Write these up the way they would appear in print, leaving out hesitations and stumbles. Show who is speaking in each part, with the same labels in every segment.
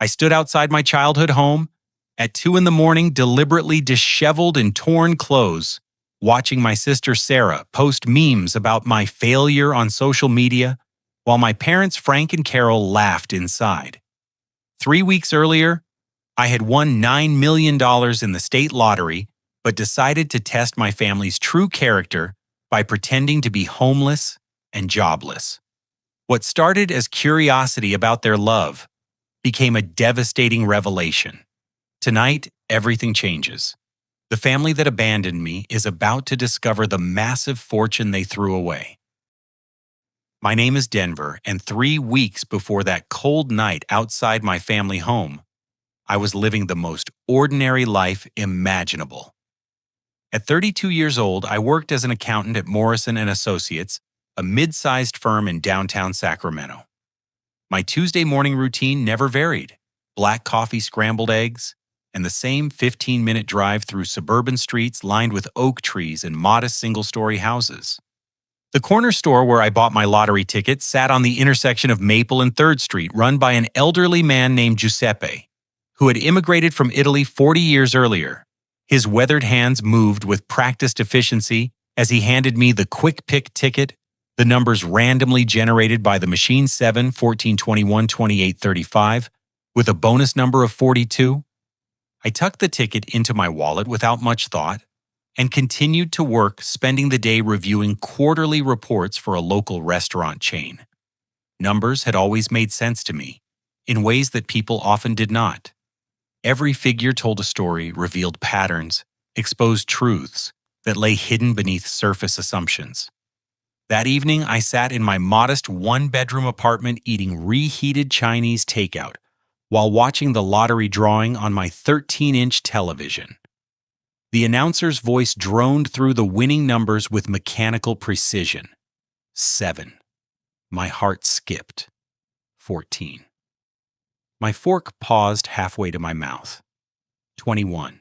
Speaker 1: I stood outside my childhood home at 2 in the morning, deliberately disheveled in torn clothes, watching my sister Sarah post memes about my failure on social media, while my parents Frank and Carol laughed inside. 3 weeks earlier, I had won $9 million in the state lottery, but decided to test my family's true character by pretending to be homeless and jobless. What started as curiosity about their love became a devastating revelation. Tonight, everything changes. The family that abandoned me is about to discover the massive fortune they threw away. My name is Denver, and 3 weeks before that cold night outside my family home, I was living the most ordinary life imaginable. At 32 years old, I worked as an accountant at Morrison & Associates, a mid-sized firm in downtown Sacramento. My Tuesday morning routine never varied: black coffee, scrambled eggs, and the same 15-minute drive through suburban streets lined with oak trees and modest single-story houses. The corner store where I bought my lottery ticket sat on the intersection of Maple and 3rd Street, run by an elderly man named Giuseppe, who had immigrated from Italy 40 years earlier. His weathered hands moved with practiced efficiency as he handed me the quick pick ticket, the numbers randomly generated by the machine 7, 14, 21, 28, 35, with a bonus number of 42. I tucked the ticket into my wallet without much thought and continued to work, spending the day reviewing quarterly reports for a local restaurant chain. Numbers had always made sense to me, in ways that people often did not. Every figure told a story, revealed patterns, exposed truths that lay hidden beneath surface assumptions. That evening, I sat in my modest one-bedroom apartment eating reheated Chinese takeout while watching the lottery drawing on my 13-inch television. The announcer's voice droned through the winning numbers with mechanical precision. 7. My heart skipped. 14. My fork paused halfway to my mouth. 21.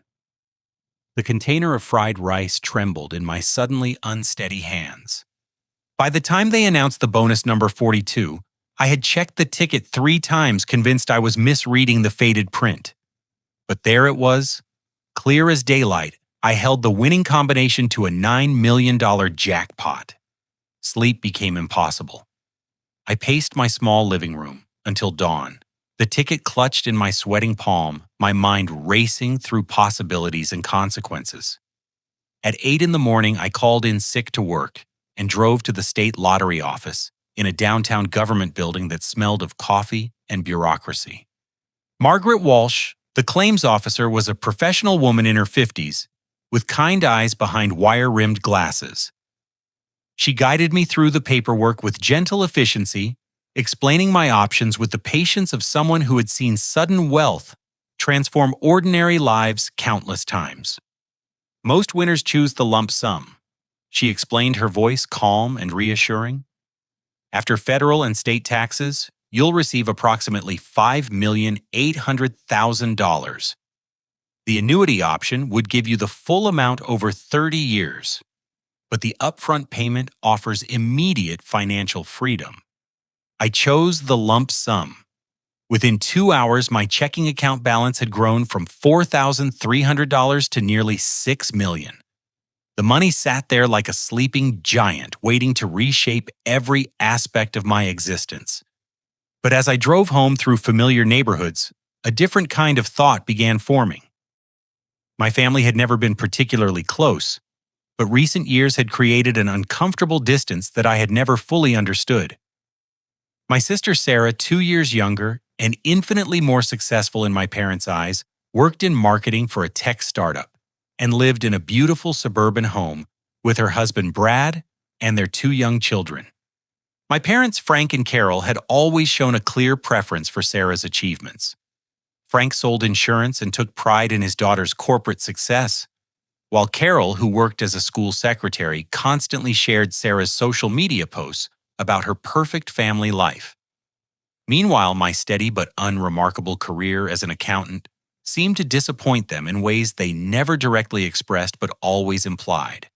Speaker 1: The container of fried rice trembled in my suddenly unsteady hands. By the time they announced the bonus number 42, I had checked the ticket 3 times, convinced I was misreading the faded print. But there it was, clear as daylight. I held the winning combination to a $9 million jackpot. Sleep became impossible. I paced my small living room until dawn, the ticket clutched in my sweating palm, my mind racing through possibilities and consequences. At 8 in the morning, I called in sick to work and drove to the state lottery office in a downtown government building that smelled of coffee and bureaucracy. Margaret Walsh, the claims officer, was a professional woman in her 50s, with kind eyes behind wire-rimmed glasses. She guided me through the paperwork with gentle efficiency, explaining my options with the patience of someone who had seen sudden wealth transform ordinary lives countless times. Most winners choose the lump sum, she explained, her voice calm and reassuring. After federal and state taxes, you'll receive approximately $5,800,000. The annuity option would give you the full amount over 30 years, but the upfront payment offers immediate financial freedom. I chose the lump sum. Within 2 hours, my checking account balance had grown from $4,300 to nearly $6 million. The money sat there like a sleeping giant, waiting to reshape every aspect of my existence. But as I drove home through familiar neighborhoods, a different kind of thought began forming. My family had never been particularly close, but recent years had created an uncomfortable distance that I had never fully understood. My sister Sarah, 2 years younger and infinitely more successful in my parents' eyes, worked in marketing for a tech startup and lived in a beautiful suburban home with her husband Brad and their 2 young children. My parents, Frank and Carol, had always shown a clear preference for Sarah's achievements. Frank sold insurance and took pride in his daughter's corporate success, while Carol, who worked as a school secretary, constantly shared Sarah's social media posts about her perfect family life. Meanwhile, my steady but unremarkable career as an accountant seemed to disappoint them in ways they never directly expressed but always implied.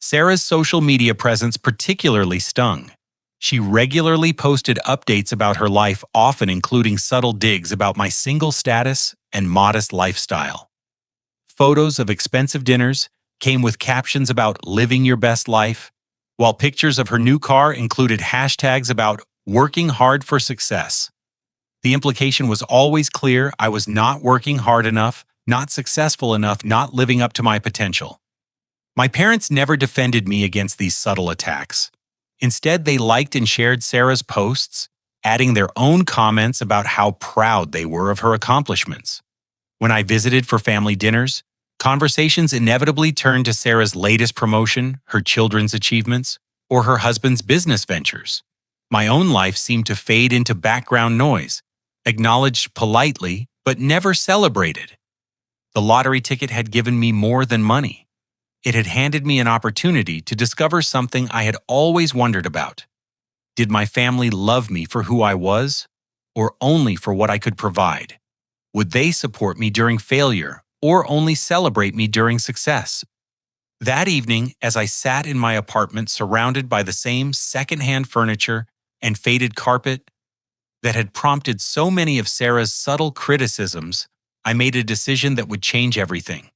Speaker 1: Sarah's social media presence particularly stung. She regularly posted updates about her life, often including subtle digs about my single status and modest lifestyle. Photos of expensive dinners came with captions about living your best life, while pictures of her new car included hashtags about working hard for success. The implication was always clear: I was not working hard enough, not successful enough, not living up to my potential. My parents never defended me against these subtle attacks. Instead, they liked and shared Sarah's posts, adding their own comments about how proud they were of her accomplishments. When I visited for family dinners, conversations inevitably turned to Sarah's latest promotion, her children's achievements, or her husband's business ventures. My own life seemed to fade into background noise, acknowledged politely, but never celebrated. The lottery ticket had given me more than money. It had handed me an opportunity to discover something I had always wondered about. Did my family love me for who I was, or only for what I could provide? Would they support me during failure, or only celebrate me during success? That evening, as I sat in my apartment surrounded by the same secondhand furniture and faded carpet that had prompted so many of Sarah's subtle criticisms, I made a decision that would change everything.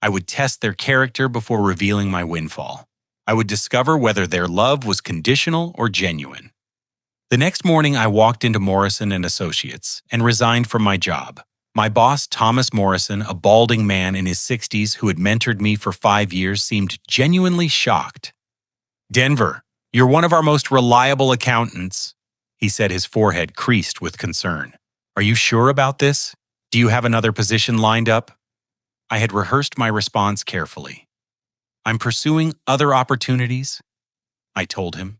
Speaker 1: I would test their character before revealing my windfall. I would discover whether their love was conditional or genuine. The next morning, I walked into Morrison & Associates and resigned from my job. My boss, Thomas Morrison, a balding man in his 60s who had mentored me for 5 years, seemed genuinely shocked. "Denver, you're one of our most reliable accountants," he said, his forehead creased with concern. "Are you sure about this? Do you have another position lined up?" I had rehearsed my response carefully. "I'm pursuing other opportunities," I told him,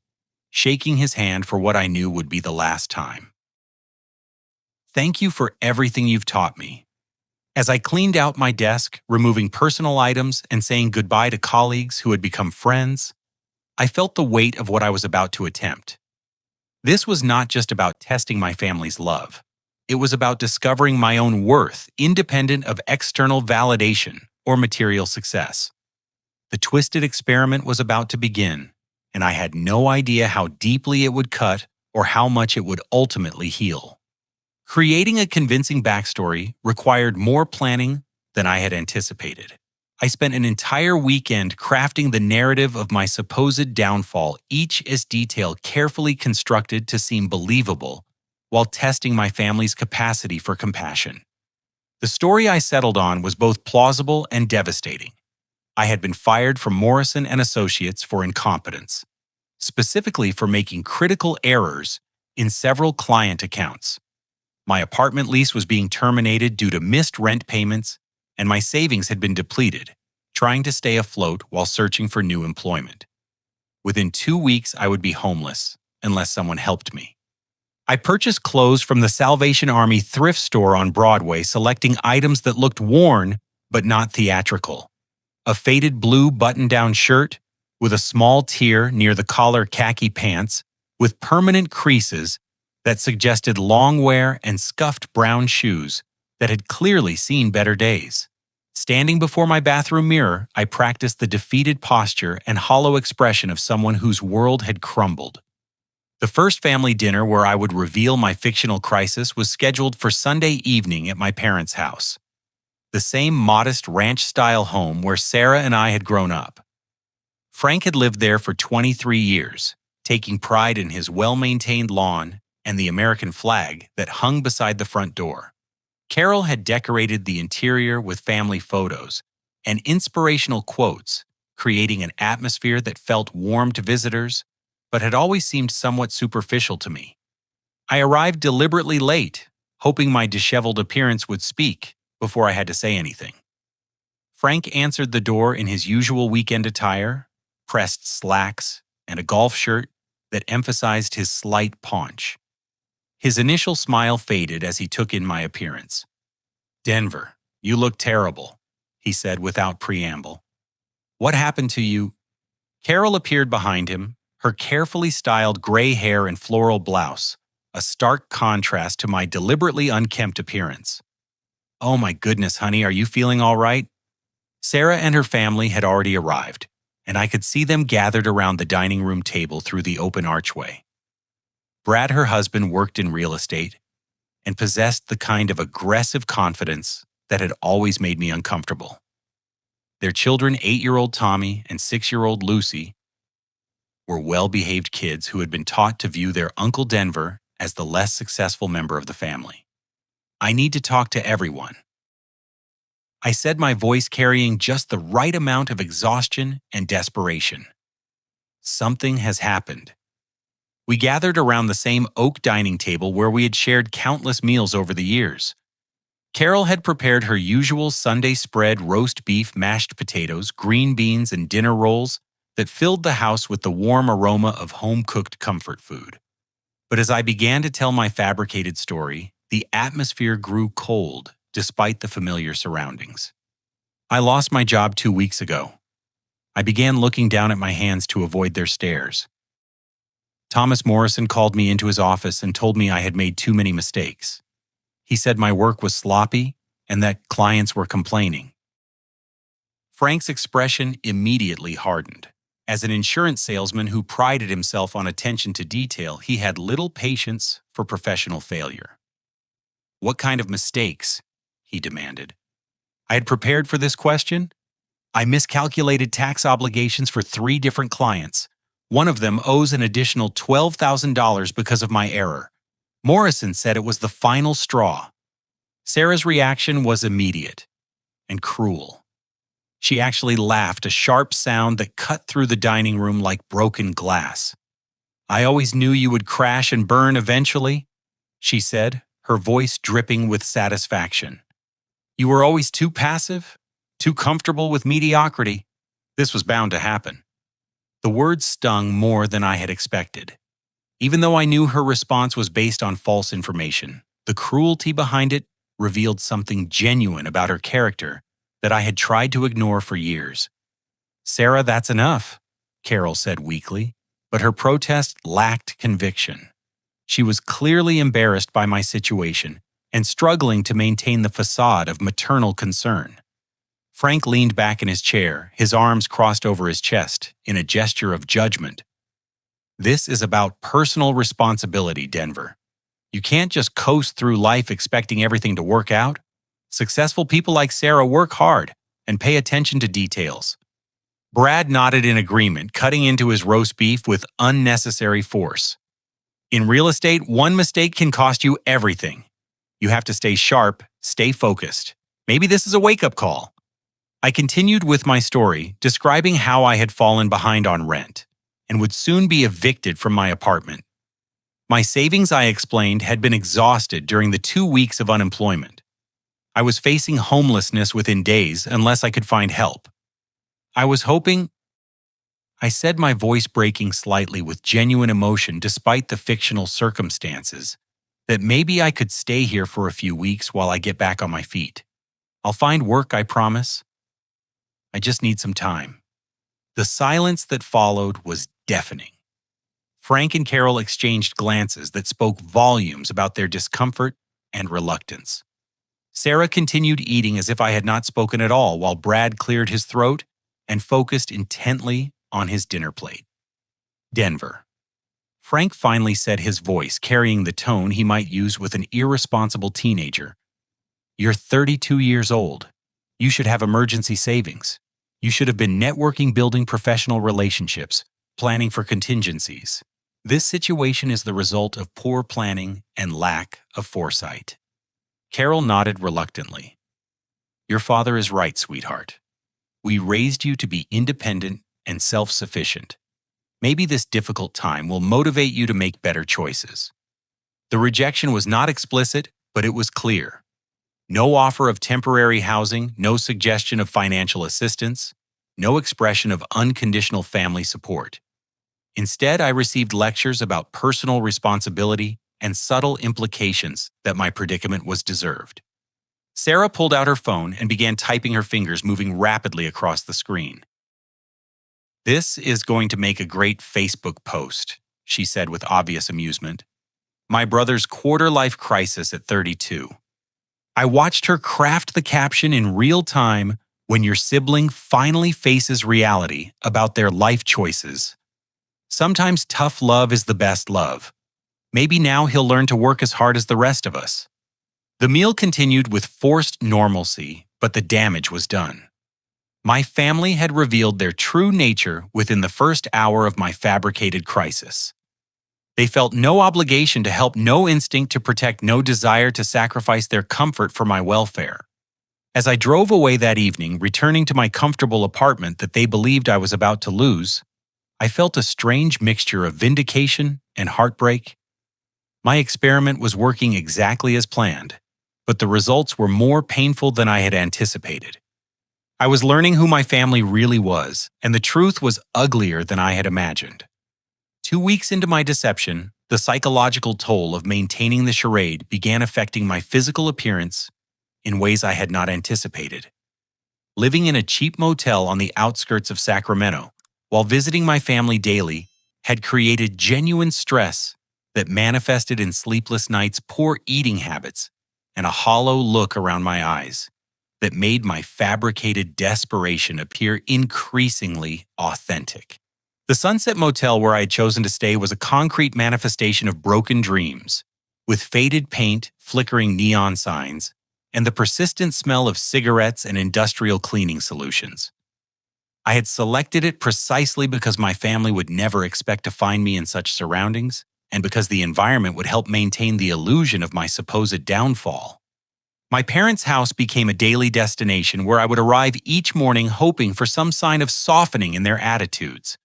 Speaker 1: shaking his hand for what I knew would be the last time. "Thank you for everything you've taught me." As I cleaned out my desk, removing personal items and saying goodbye to colleagues who had become friends, I felt the weight of what I was about to attempt. This was not just about testing my family's love. It was about discovering my own worth, independent of external validation or material success. The twisted experiment was about to begin, and I had no idea how deeply it would cut or how much it would ultimately heal. Creating a convincing backstory required more planning than I had anticipated. I spent an entire weekend crafting the narrative of my supposed downfall, each as detail carefully constructed to seem believable, while testing my family's capacity for compassion. The story I settled on was both plausible and devastating. I had been fired from Morrison & Associates for incompetence, specifically for making critical errors in several client accounts. My apartment lease was being terminated due to missed rent payments, and my savings had been depleted, trying to stay afloat while searching for new employment. Within 2 weeks, I would be homeless, unless someone helped me. I purchased clothes from the Salvation Army thrift store on Broadway, selecting items that looked worn but not theatrical. A faded blue button-down shirt with a small tear near the collar, khaki pants with permanent creases that suggested long wear, and scuffed brown shoes that had clearly seen better days. Standing before my bathroom mirror, I practiced the defeated posture and hollow expression of someone whose world had crumbled. The first family dinner where I would reveal my fictional crisis was scheduled for Sunday evening at my parents' house, the same modest ranch-style home where Sarah and I had grown up. Frank had lived there for 23 years, taking pride in his well-maintained lawn and the American flag that hung beside the front door. Carol had decorated the interior with family photos and inspirational quotes, creating an atmosphere that felt warm to visitors, but had always seemed somewhat superficial to me. I arrived deliberately late, hoping my disheveled appearance would speak before I had to say anything. Frank answered the door in his usual weekend attire, pressed slacks, and a golf shirt that emphasized his slight paunch. His initial smile faded as he took in my appearance. "Denver, you look terrible," he said without preamble. "What happened to you?" Carol appeared behind him, her carefully styled gray hair and floral blouse, a stark contrast to my deliberately unkempt appearance. "Oh my goodness, honey, are you feeling all right?" Sarah and her family had already arrived, and I could see them gathered around the dining room table through the open archway. Brad, her husband, worked in real estate and possessed the kind of aggressive confidence that had always made me uncomfortable. Their children, 8-year-old Tommy and 6-year-old Lucy, were well-behaved kids who had been taught to view their Uncle Denver as the less successful member of the family. "I need to talk to everyone," I said, my voice carrying just the right amount of exhaustion and desperation. "Something has happened." We gathered around the same oak dining table where we had shared countless meals over the years. Carol had prepared her usual Sunday spread: roast beef, mashed potatoes, green beans, and dinner rolls that filled the house with the warm aroma of home-cooked comfort food. But as I began to tell my fabricated story, the atmosphere grew cold despite the familiar surroundings. "I lost my job 2 weeks ago." I began looking down at my hands to avoid their stares. Thomas Morrison called me into his office and told me I had made too many mistakes. He said my work was sloppy and that clients were complaining. Frank's expression immediately hardened. As an insurance salesman who prided himself on attention to detail, he had little patience for professional failure. "What kind of mistakes?" he demanded. I had prepared for this question. "I miscalculated tax obligations for 3 different clients. One of them owes an additional $12,000 because of my error. Morrison said it was the final straw." Sarah's reaction was immediate and cruel. She actually laughed, a sharp sound that cut through the dining room like broken glass. "I always knew you would crash and burn eventually," she said, her voice dripping with satisfaction. "You were always too passive, too comfortable with mediocrity. This was bound to happen." The words stung more than I had expected. Even though I knew her response was based on false information, the cruelty behind it revealed something genuine about her character that I had tried to ignore for years. "Sarah, that's enough," Carol said weakly, but her protest lacked conviction. She was clearly embarrassed by my situation and struggling to maintain the facade of maternal concern. Frank leaned back in his chair, his arms crossed over his chest, in a gesture of judgment. "This is about personal responsibility, Denver. You can't just coast through life expecting everything to work out. Successful people like Sarah work hard and pay attention to details." Brad nodded in agreement, cutting into his roast beef with unnecessary force. "In real estate, one mistake can cost you everything. You have to stay sharp, stay focused. Maybe this is a wake-up call." I continued with my story, describing how I had fallen behind on rent and would soon be evicted from my apartment. My savings, I explained, had been exhausted during the 2 weeks of unemployment. I was facing homelessness within days unless I could find help. I was hoping, I said, my voice breaking slightly with genuine emotion despite the fictional circumstances, that maybe I could stay here for a few weeks while I get back on my feet. "I'll find work, I promise. I just need some time." The silence that followed was deafening. Frank and Carol exchanged glances that spoke volumes about their discomfort and reluctance. Sarah continued eating as if I had not spoken at all, while Brad cleared his throat and focused intently on his dinner plate. "Denver." Frank finally said, his voice carrying the tone he might use with an irresponsible teenager. "You're 32 years old. You should have emergency savings. You should have been networking, building professional relationships, planning for contingencies. This situation is the result of poor planning and lack of foresight." Carol nodded reluctantly. "Your father is right, sweetheart. We raised you to be independent and self-sufficient. Maybe this difficult time will motivate you to make better choices." The rejection was not explicit, but it was clear. No offer of temporary housing, no suggestion of financial assistance, no expression of unconditional family support. Instead, I received lectures about personal responsibility and subtle implications that my predicament was deserved. Sarah pulled out her phone and began typing, her fingers moving rapidly across the screen. "This is going to make a great Facebook post," she said with obvious amusement. "My brother's quarter-life crisis at 32. I watched her craft the caption in real time: when your sibling finally faces reality about their life choices. Sometimes tough love is the best love. Maybe now he'll learn to work as hard as the rest of us. The meal continued with forced normalcy, but the damage was done. My family had revealed their true nature within the first hour of my fabricated crisis. They felt no obligation to help, no instinct to protect, no desire to sacrifice their comfort for my welfare. As I drove away that evening, returning to my comfortable apartment that they believed I was about to lose, I felt a strange mixture of vindication and heartbreak. My experiment was working exactly as planned, but the results were more painful than I had anticipated. I was learning who my family really was, and the truth was uglier than I had imagined. 2 weeks into my deception, the psychological toll of maintaining the charade began affecting my physical appearance in ways I had not anticipated. Living in a cheap motel on the outskirts of Sacramento, while visiting my family daily, had created genuine stress that manifested in sleepless nights, poor eating habits, and a hollow look around my eyes that made my fabricated desperation appear increasingly authentic. The Sunset Motel where I had chosen to stay was a concrete manifestation of broken dreams, with faded paint, flickering neon signs, and the persistent smell of cigarettes and industrial cleaning solutions. I had selected it precisely because my family would never expect to find me in such surroundings, and because the environment would help maintain the illusion of my supposed downfall. My parents' house became a daily destination where I would arrive each morning hoping for some sign of softening in their attitudes.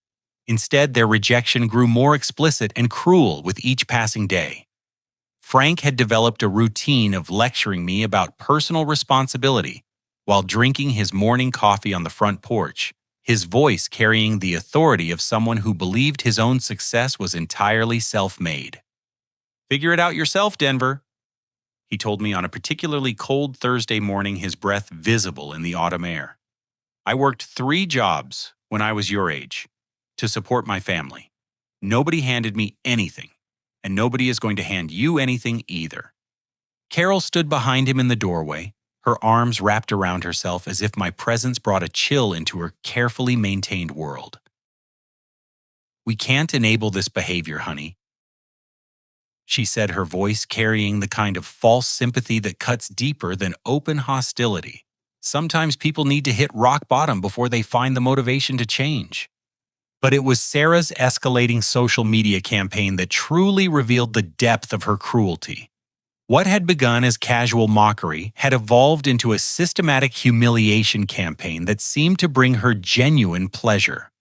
Speaker 1: Instead, their rejection grew more explicit and cruel with each passing day. Frank had developed a routine of lecturing me about personal responsibility while drinking his morning coffee on the front porch, his voice carrying the authority of someone who believed his own success was entirely self-made. "Figure it out yourself, Denver," he told me on a particularly cold Thursday morning, his breath visible in the autumn air. "I worked 3 jobs when I was your age to support my family. Nobody handed me anything, and nobody is going to hand you anything either." Carol stood behind him in the doorway, her arms wrapped around herself as if my presence brought a chill into her carefully maintained world. "We can't enable this behavior, honey," she said, her voice carrying the kind of false sympathy that cuts deeper than open hostility. "Sometimes people need to hit rock bottom before they find the motivation to change." But it was Sarah's escalating social media campaign that truly revealed the depth of her cruelty. What had begun as casual mockery had evolved into a systematic humiliation campaign that seemed to bring her genuine pleasure.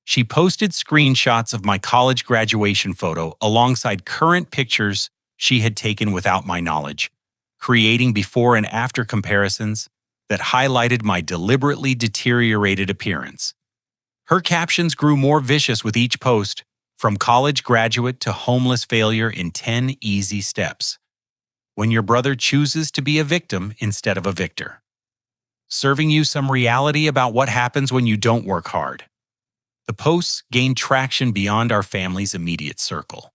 Speaker 1: She posted screenshots of my college graduation photo alongside current pictures she had taken without my knowledge, creating before and after comparisons that highlighted my deliberately deteriorated appearance. Her captions grew more vicious with each post, from college graduate to homeless failure in 10 easy steps. When your brother chooses to be a victim instead of a victor. Serving you some reality about what happens when you don't work hard. The posts gained traction beyond our family's immediate circle.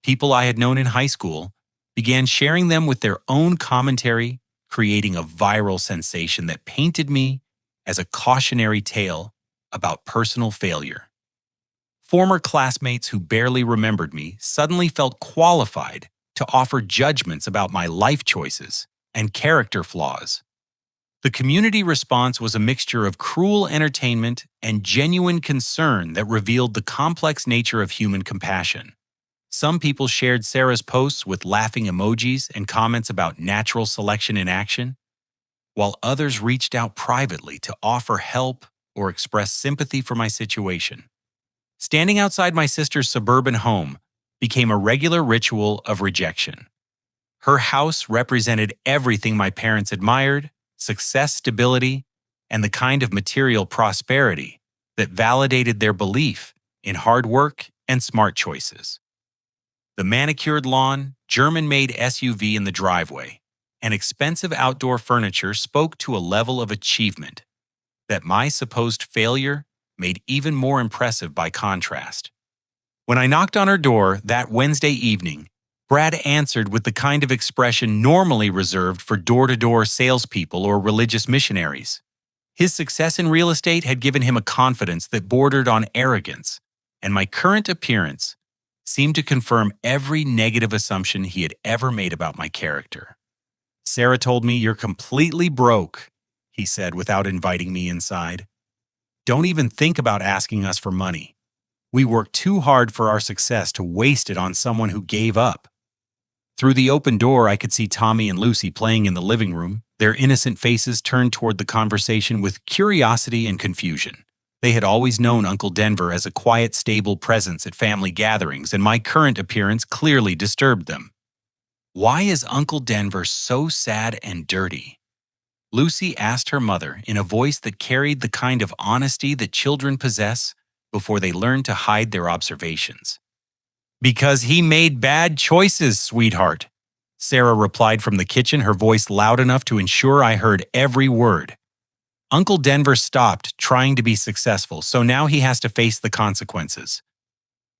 Speaker 1: People I had known in high school began sharing them with their own commentary, creating a viral sensation that painted me as a cautionary tale about personal failure. Former classmates who barely remembered me suddenly felt qualified to offer judgments about my life choices and character flaws. The community response was a mixture of cruel entertainment and genuine concern that revealed the complex nature of human compassion. Some people shared Sarah's posts with laughing emojis and comments about natural selection in action, while others reached out privately to offer help or express sympathy for my situation. Standing outside my sister's suburban home became a regular ritual of rejection. Her house represented everything my parents admired: success, stability, and the kind of material prosperity that validated their belief in hard work and smart choices. The manicured lawn, German-made SUV in the driveway, and expensive outdoor furniture spoke to a level of achievement that my supposed failure made even more impressive by contrast. When I knocked on her door that Wednesday evening, Brad answered with the kind of expression normally reserved for door-to-door salespeople or religious missionaries. His success in real estate had given him a confidence that bordered on arrogance, and my current appearance seemed to confirm every negative assumption he had ever made about my character. Sarah told me, "You're completely broke," he said without inviting me inside. "Don't even think about asking us for money. We worked too hard for our success to waste it on someone who gave up." Through the open door, I could see Tommy and Lucy playing in the living room, their innocent faces turned toward the conversation with curiosity and confusion. They had always known Uncle Denver as a quiet, stable presence at family gatherings, and my current appearance clearly disturbed them. "Why is Uncle Denver so sad and dirty?" Lucy asked her mother in a voice that carried the kind of honesty that children possess before they learn to hide their observations. "Because he made bad choices, sweetheart," Sarah replied from the kitchen, her voice loud enough to ensure I heard every word. "Uncle Denver stopped trying to be successful, so now he has to face the consequences."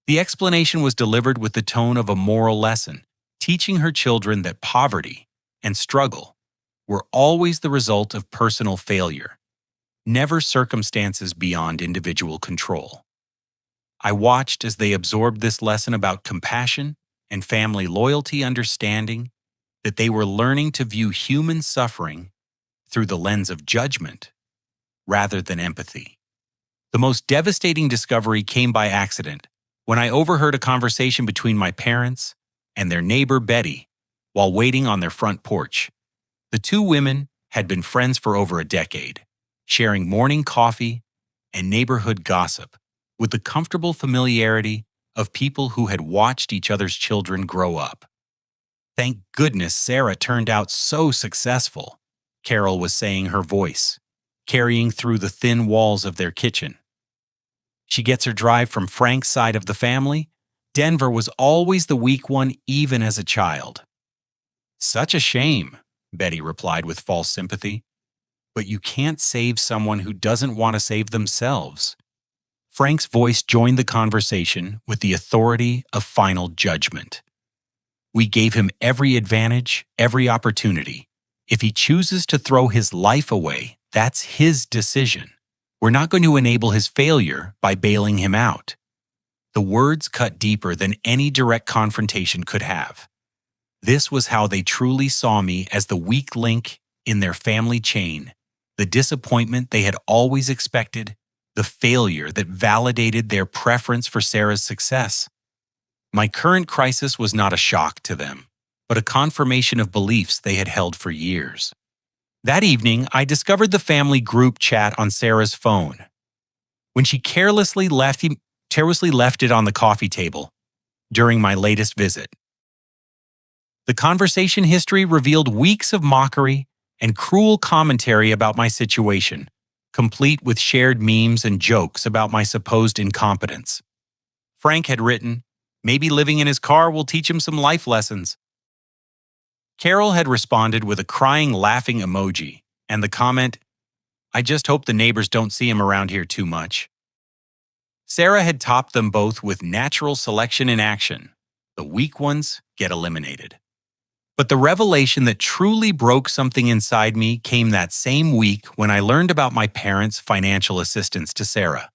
Speaker 1: The explanation was delivered with the tone of a moral lesson, teaching her children that poverty and struggle were always the result of personal failure, never circumstances beyond individual control. I watched as they absorbed this lesson about compassion and family loyalty, understanding that they were learning to view human suffering through the lens of judgment rather than empathy. The most devastating discovery came by accident when I overheard a conversation between my parents and their neighbor Betty while waiting on their front porch. The two women had been friends for over a decade, sharing morning coffee and neighborhood gossip with the comfortable familiarity of people who had watched each other's children grow up. "Thank goodness Sarah turned out so successful," Carol was saying, her voice carrying through the thin walls of their kitchen. "She gets her drive from Frank's side of the family. Denver was always the weak one, even as a child." "Such a shame," Betty replied with false sympathy. "But you can't save someone who doesn't want to save themselves." Frank's voice joined the conversation with the authority of final judgment. "We gave him every advantage, every opportunity. If he chooses to throw his life away, that's his decision. We're not going to enable his failure by bailing him out." The words cut deeper than any direct confrontation could have. This was how they truly saw me, as the weak link in their family chain, the disappointment they had always expected, the failure that validated their preference for Sarah's success. My current crisis was not a shock to them, but a confirmation of beliefs they had held for years. That evening, I discovered the family group chat on Sarah's phone. When she carelessly left it on the coffee table during my latest visit. The conversation history revealed weeks of mockery and cruel commentary about my situation, complete with shared memes and jokes about my supposed incompetence. Frank had written, "Maybe living in his car will teach him some life lessons." Carol had responded with a crying, laughing emoji, and the comment, "I just hope the neighbors don't see him around here too much." Sarah had topped them both with natural selection in action. The weak ones get eliminated. But the revelation that truly broke something inside me came that same week when I learned about my parents' financial assistance to Sarah.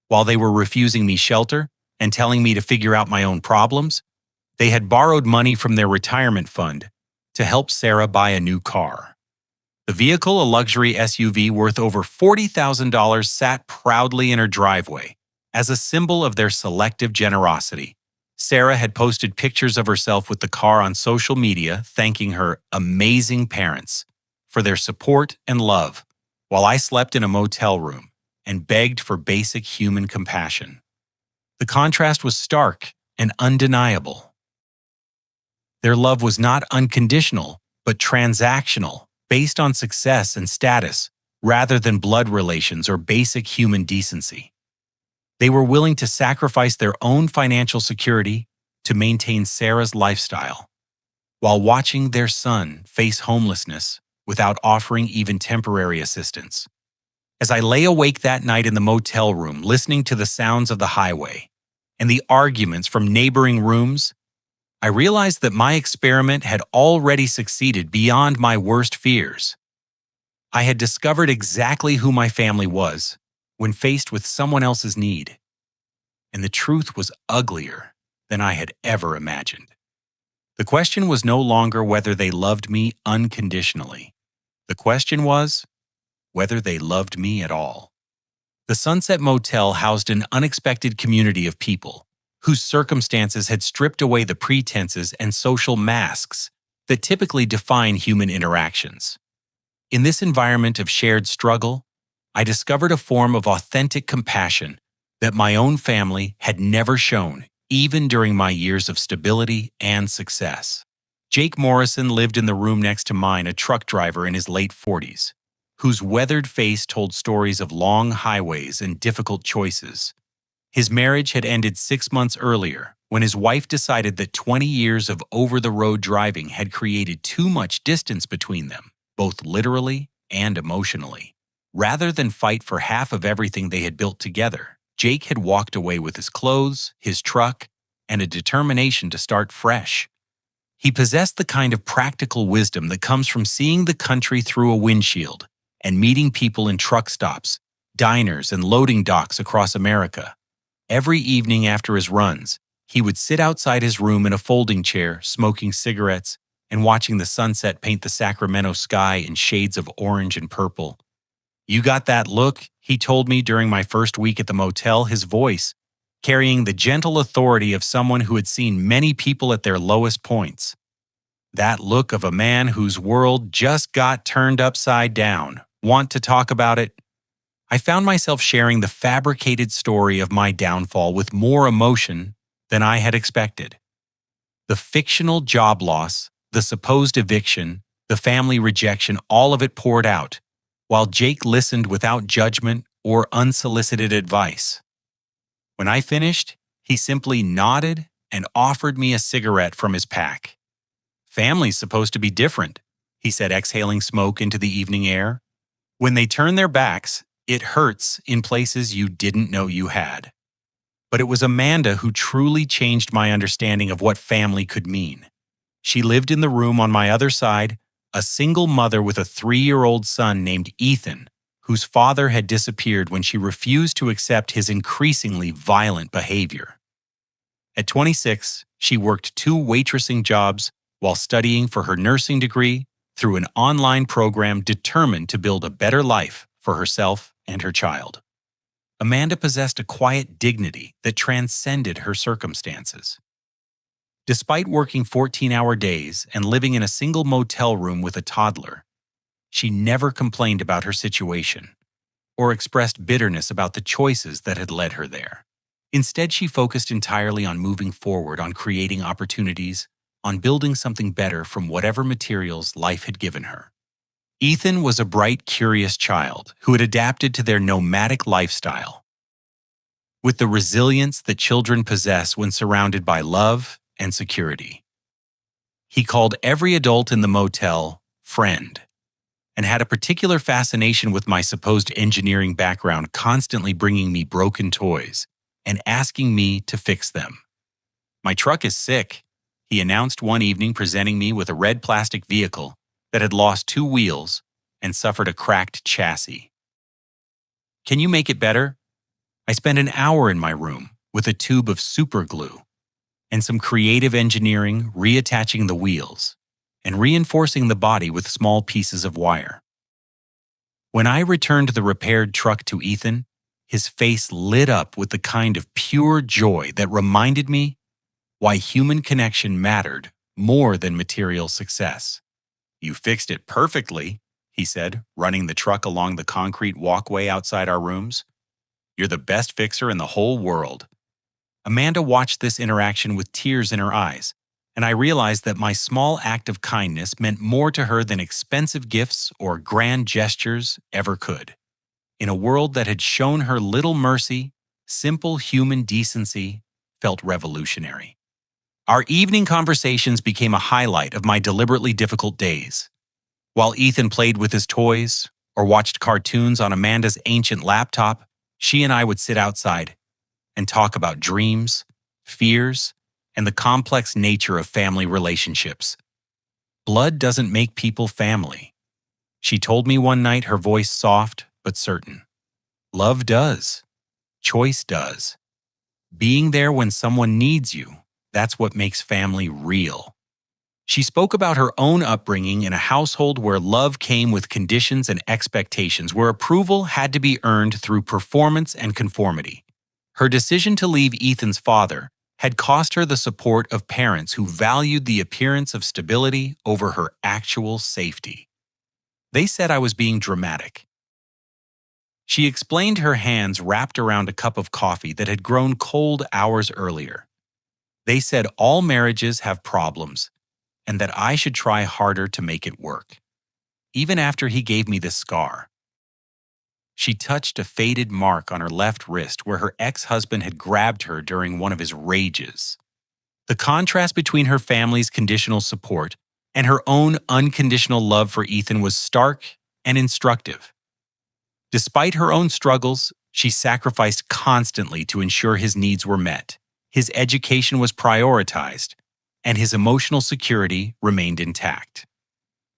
Speaker 1: While they were refusing me shelter and telling me to figure out my own problems, they had borrowed money from their retirement fund to help Sarah buy a new car. The vehicle, a luxury SUV worth over $40,000, sat proudly in her driveway as a symbol of their selective generosity. Sarah had posted pictures of herself with the car on social media, thanking her amazing parents for their support and love, while I slept in a motel room and begged for basic human compassion. The contrast was stark and undeniable. Their love was not unconditional, but transactional, based on success and status, rather than blood relations or basic human decency. They were willing to sacrifice their own financial security to maintain Sarah's lifestyle, while watching their son face homelessness without offering even temporary assistance. As I lay awake that night in the motel room, listening to the sounds of the highway and the arguments from neighboring rooms, I realized that my experiment had already succeeded beyond my worst fears. I had discovered exactly who my family was when faced with someone else's need. And the truth was uglier than I had ever imagined. The question was no longer whether they loved me unconditionally. The question was whether they loved me at all. The Sunset Motel housed an unexpected community of people whose circumstances had stripped away the pretenses and social masks that typically define human interactions. In this environment of shared struggle, I discovered a form of authentic compassion that my own family had never shown, even during my years of stability and success. Jake Morrison lived in the room next to mine, a truck driver in his late 40s, whose weathered face told stories of long highways and difficult choices. His marriage had ended 6 months earlier when his wife decided that 20 years of over-the-road driving had created too much distance between them, both literally and emotionally. Rather than fight for half of everything they had built together, Jake had walked away with his clothes, his truck, and a determination to start fresh. He possessed the kind of practical wisdom that comes from seeing the country through a windshield and meeting people in truck stops, diners, and loading docks across America. Every evening after his runs, he would sit outside his room in a folding chair, smoking cigarettes and watching the sunset paint the Sacramento sky in shades of orange and purple. "You got that look," he told me during my first week at the motel, his voice carrying the gentle authority of someone who had seen many people at their lowest points. "That look of a man whose world just got turned upside down. Want to talk about it?" I found myself sharing the fabricated story of my downfall with more emotion than I had expected. The fictional job loss, the supposed eviction, the family rejection, all of it poured out, while Jake listened without judgment or unsolicited advice. When I finished, he simply nodded and offered me a cigarette from his pack. "Family's supposed to be different," he said, exhaling smoke into the evening air. "When they turn their backs, it hurts in places you didn't know you had." But it was Amanda who truly changed my understanding of what family could mean. She lived in the room on my other side, a single mother with a 3-year-old son named Ethan, whose father had disappeared when she refused to accept his increasingly violent behavior. At 26, she worked 2 waitressing jobs while studying for her nursing degree through an online program determined to build a better life for herself and her child. Amanda possessed a quiet dignity that transcended her circumstances. Despite working 14-hour days and living in a single motel room with a toddler, she never complained about her situation or expressed bitterness about the choices that had led her there. Instead, she focused entirely on moving forward, on creating opportunities, on building something better from whatever materials life had given her. Ethan was a bright, curious child who had adapted to their nomadic lifestyle. With the resilience that children possess when surrounded by love and security. He called every adult in the motel friend and had a particular fascination with my supposed engineering background, constantly bringing me broken toys and asking me to fix them. "My truck is sick," he announced one evening, presenting me with a red plastic vehicle that had lost 2 wheels and suffered a cracked chassis. "Can you make it better?" I spent an hour in my room with a tube of super glue and some creative engineering, reattaching the wheels and reinforcing the body with small pieces of wire. When I returned the repaired truck to Ethan, his face lit up with the kind of pure joy that reminded me why human connection mattered more than material success. "You fixed it perfectly," he said, running the truck along the concrete walkway outside our rooms. "You're the best fixer in the whole world." Amanda watched this interaction with tears in her eyes, and I realized that my small act of kindness meant more to her than expensive gifts or grand gestures ever could. In a world that had shown her little mercy, simple human decency felt revolutionary. Our evening conversations became a highlight of my deliberately difficult days. While Ethan played with his toys or watched cartoons on Amanda's ancient laptop, she and I would sit outside and talk about dreams, fears, and the complex nature of family relationships. "Blood doesn't make people family," she told me one night, her voice soft but certain. "Love does. Choice does. Being there when someone needs you That's what makes family real. She spoke about her own upbringing in a household where love came with conditions and expectations, where approval had to be earned through performance and conformity. Her decision to leave Ethan's father had cost her the support of parents who valued the appearance of stability over her actual safety. They said I was being dramatic. She explained, her hands wrapped around a cup of coffee that had grown cold hours earlier. They said all marriages have problems, and that I should try harder to make it work. Even after he gave me this scar. She touched a faded mark on her left wrist where her ex-husband had grabbed her during one of his rages. The contrast between her family's conditional support and her own unconditional love for Ethan was stark and instructive. Despite her own struggles, she sacrificed constantly to ensure his needs were met, his education was prioritized, and his emotional security remained intact.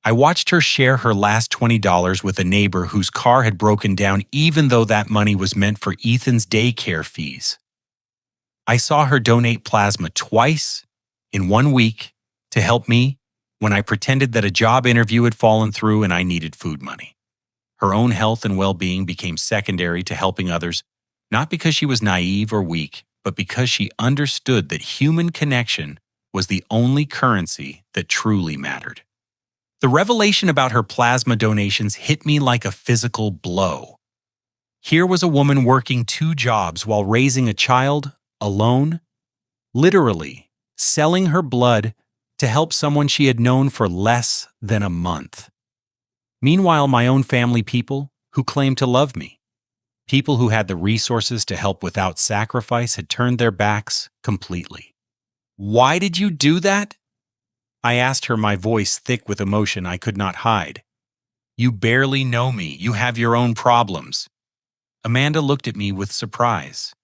Speaker 1: I watched her share her last $20 with a neighbor whose car had broken down, even though that money was meant for Ethan's daycare fees. I saw her donate plasma twice in 1 week to help me when I pretended that a job interview had fallen through and I needed food money. Her own health and well-being became secondary to helping others, not because she was naive or weak, but because she understood that human connection was the only currency that truly mattered. The revelation about her plasma donations hit me like a physical blow. Here was a woman working 2 jobs while raising a child alone, literally selling her blood to help someone she had known for less than a month. Meanwhile, my own family, people who claimed to love me, people who had the resources to help without sacrifice, had turned their backs completely. "Why did you do that?" I asked her, my voice thick with emotion I could not hide. "You barely know me. You have your own problems." Amanda looked at me with surprise,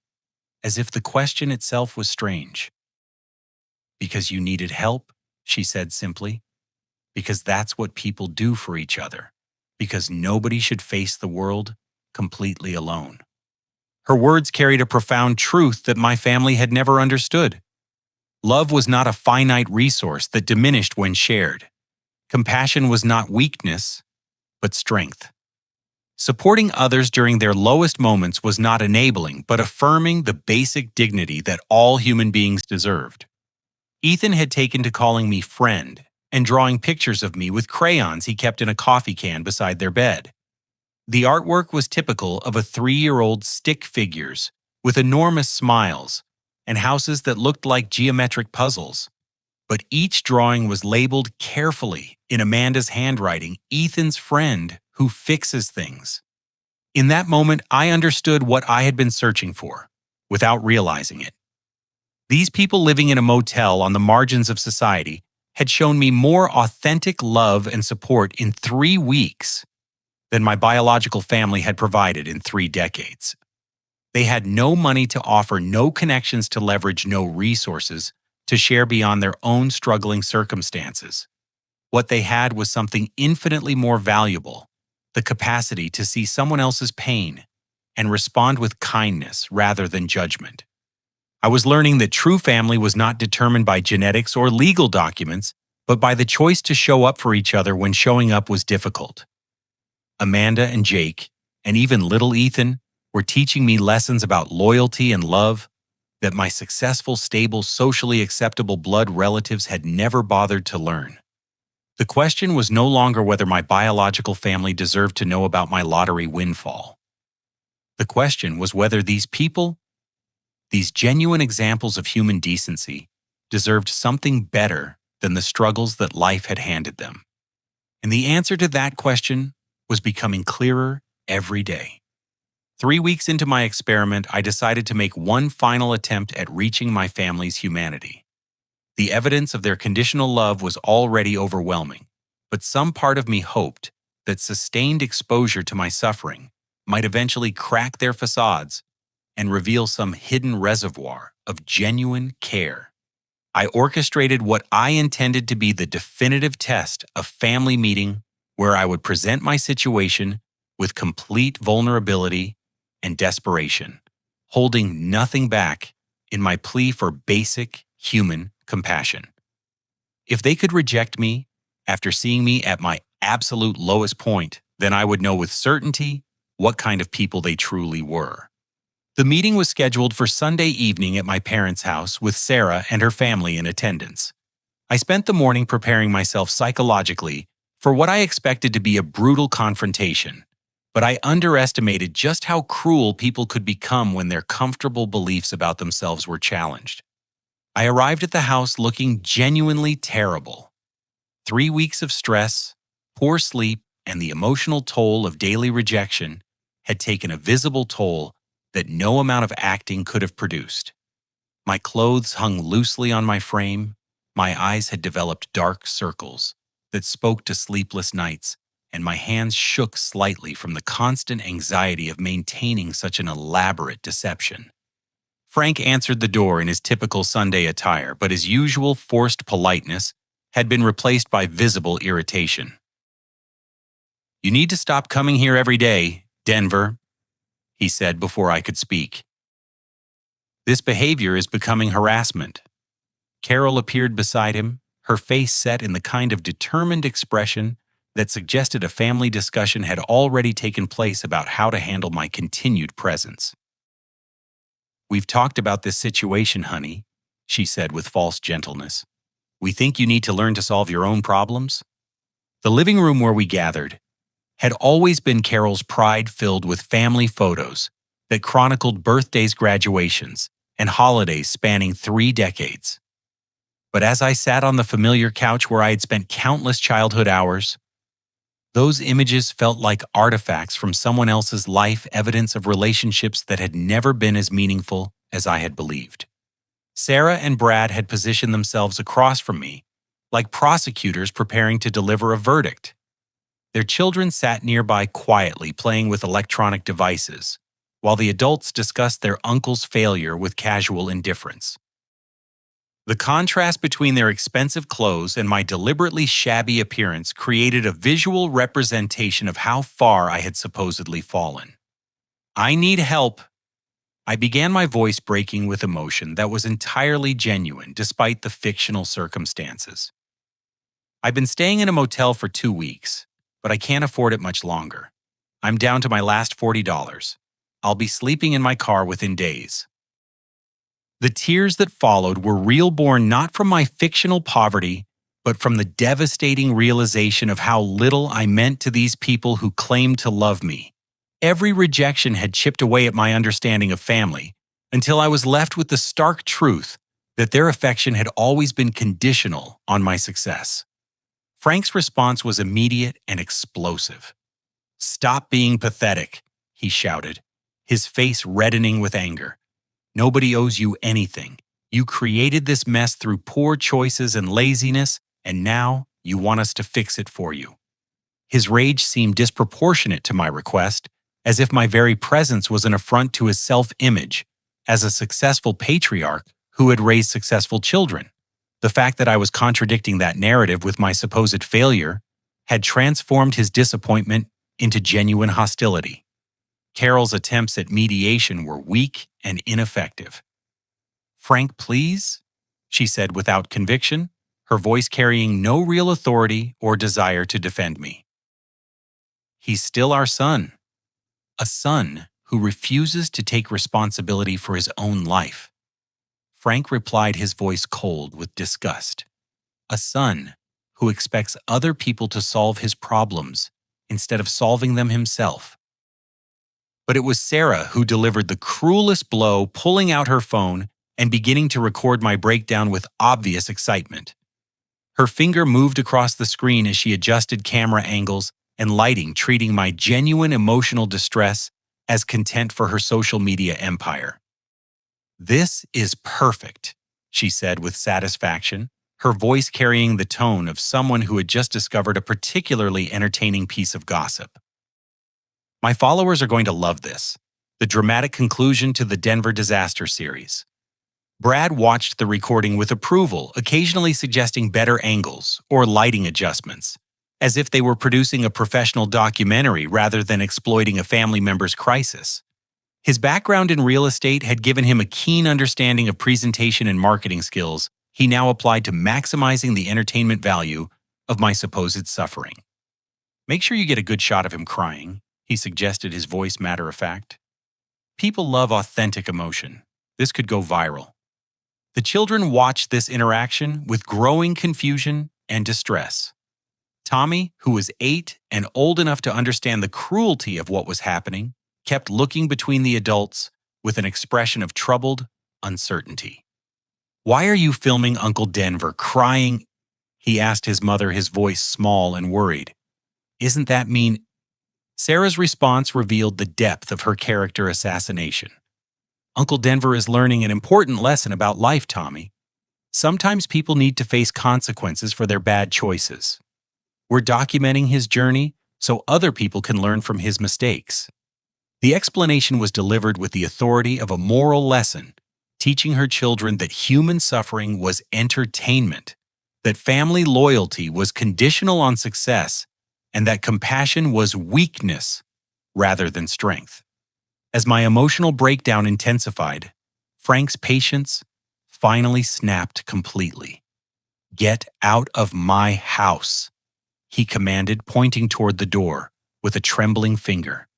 Speaker 1: as if the question itself was strange. "Because you needed help," she said simply. "Because that's what people do for each other. Because nobody should face the world completely alone." Her words carried a profound truth that my family had never understood. Love was not a finite resource that diminished when shared. Compassion was not weakness, but strength. Supporting others during their lowest moments was not enabling, but affirming the basic dignity that all human beings deserved. Ethan had taken to calling me friend and drawing pictures of me with crayons he kept in a coffee can beside their bed. The artwork was typical of a 3-year-old stick figures with enormous smiles and houses that looked like geometric puzzles. But each drawing was labeled carefully in Amanda's handwriting, "Ethan's friend who fixes things." In that moment, I understood what I had been searching for, without realizing it. These people living in a motel on the margins of society had shown me more authentic love and support in 3 weeks than my biological family had provided in 3 decades. They had no money to offer, no connections to leverage, no resources to share beyond their own struggling circumstances. What they had was something infinitely more valuable: the capacity to see someone else's pain and respond with kindness rather than judgment. I was learning that true family was not determined by genetics or legal documents, but by the choice to show up for each other when showing up was difficult. Amanda and Jake, and even little Ethan, were teaching me lessons about loyalty and love that my successful, stable, socially acceptable blood relatives had never bothered to learn. The question was no longer whether my biological family deserved to know about my lottery windfall. The question was whether these people, these genuine examples of human decency, deserved something better than the struggles that life had handed them. And the answer to that question was becoming clearer every day. 3 weeks into my experiment, I decided to make one final attempt at reaching my family's humanity. The evidence of their conditional love was already overwhelming, but some part of me hoped that sustained exposure to my suffering might eventually crack their facades and reveal some hidden reservoir of genuine care. I orchestrated what I intended to be the definitive test of family meeting, where I would present my situation with complete vulnerability and desperation, holding nothing back in my plea for basic human compassion. If they could reject me after seeing me at my absolute lowest point, then I would know with certainty what kind of people they truly were. The meeting was scheduled for Sunday evening at my parents' house with Sarah and her family in attendance. I spent the morning preparing myself psychologically for what I expected to be a brutal confrontation, but I underestimated just how cruel people could become when their comfortable beliefs about themselves were challenged. I arrived at the house looking genuinely terrible. 3 weeks of stress, poor sleep, and the emotional toll of daily rejection had taken a visible toll that no amount of acting could have produced. My clothes hung loosely on my frame, my eyes had developed dark circles that spoke to sleepless nights, and my hands shook slightly from the constant anxiety of maintaining such an elaborate deception. Frank answered the door in his typical Sunday attire, but his usual forced politeness had been replaced by visible irritation. "You need to stop coming here every day, Denver," he said before I could speak. "This behavior is becoming harassment." Carol appeared beside him, her face set in the kind of determined expression that suggested a family discussion had already taken place about how to handle my continued presence. "We've talked about this situation, honey," she said with false gentleness. "We think you need to learn to solve your own problems." The living room where we gathered had always been Carol's pride filled with family photos that chronicled birthdays, graduations, and holidays spanning 3 decades. But as I sat on the familiar couch where I had spent countless childhood hours, those images felt like artifacts from someone else's life, evidence of relationships that had never been as meaningful as I had believed. Sarah and Brad had positioned themselves across from me, like prosecutors preparing to deliver a verdict. Their children sat nearby quietly playing with electronic devices, while the adults discussed their uncle's failure with casual indifference. The contrast between their expensive clothes and my deliberately shabby appearance created a visual representation of how far I had supposedly fallen. "I need help." I began, my voice breaking with emotion that was entirely genuine despite the fictional circumstances. "I've been staying in a motel for 2 weeks, but I can't afford it much longer. I'm down to my last $40. I'll be sleeping in my car within days." The tears that followed were real, born not from my fictional poverty, but from the devastating realization of how little I meant to these people who claimed to love me. Every rejection had chipped away at my understanding of family, until I was left with the stark truth that their affection had always been conditional on my success. Frank's response was immediate and explosive. "Stop being pathetic," he shouted, his face reddening with anger. "Nobody owes you anything. You created this mess through poor choices and laziness, and now you want us to fix it for you." His rage seemed disproportionate to my request, as if my very presence was an affront to his self-image as a successful patriarch who had raised successful children. The fact that I was contradicting that narrative with my supposed failure had transformed his disappointment into genuine hostility. Carol's attempts at mediation were weak and ineffective. "Frank, please," she said without conviction, her voice carrying no real authority or desire to defend me. "He's still our son. A son who refuses to take responsibility for his own life." Frank replied, his voice cold with disgust. "A son who expects other people to solve his problems instead of solving them himself." But it was Sarah who delivered the cruelest blow, pulling out her phone and beginning to record my breakdown with obvious excitement. Her finger moved across the screen as she adjusted camera angles and lighting, treating my genuine emotional distress as content for her social media empire. "This is perfect," she said with satisfaction, her voice carrying the tone of someone who had just discovered a particularly entertaining piece of gossip. "My followers are going to love this, the dramatic conclusion to the Denver disaster series." Brad watched the recording with approval, occasionally suggesting better angles or lighting adjustments, as if they were producing a professional documentary rather than exploiting a family member's crisis. His background in real estate had given him a keen understanding of presentation and marketing skills he now applied to maximizing the entertainment value of my supposed suffering. "Make sure you get a good shot of him crying," he suggested, his voice matter of fact. People love authentic emotion. This could go viral. The children watched this interaction with growing confusion and distress. Tommy, who was 8 and old enough to understand the cruelty of what was happening, kept looking between the adults with an expression of troubled uncertainty. "Why are you filming Uncle Denver crying?" he asked his mother, his voice small and worried. "Isn't that mean?" Sarah's response revealed the depth of her character assassination. "Uncle Denver is learning an important lesson about life, Tommy. Sometimes people need to face consequences for their bad choices. We're documenting his journey so other people can learn from his mistakes." The explanation was delivered with the authority of a moral lesson, teaching her children that human suffering was entertainment, that family loyalty was conditional on success, and that compassion was weakness rather than strength. As my emotional breakdown intensified, Frank's patience finally snapped completely. "Get out of my house," he commanded, pointing toward the door with a trembling finger.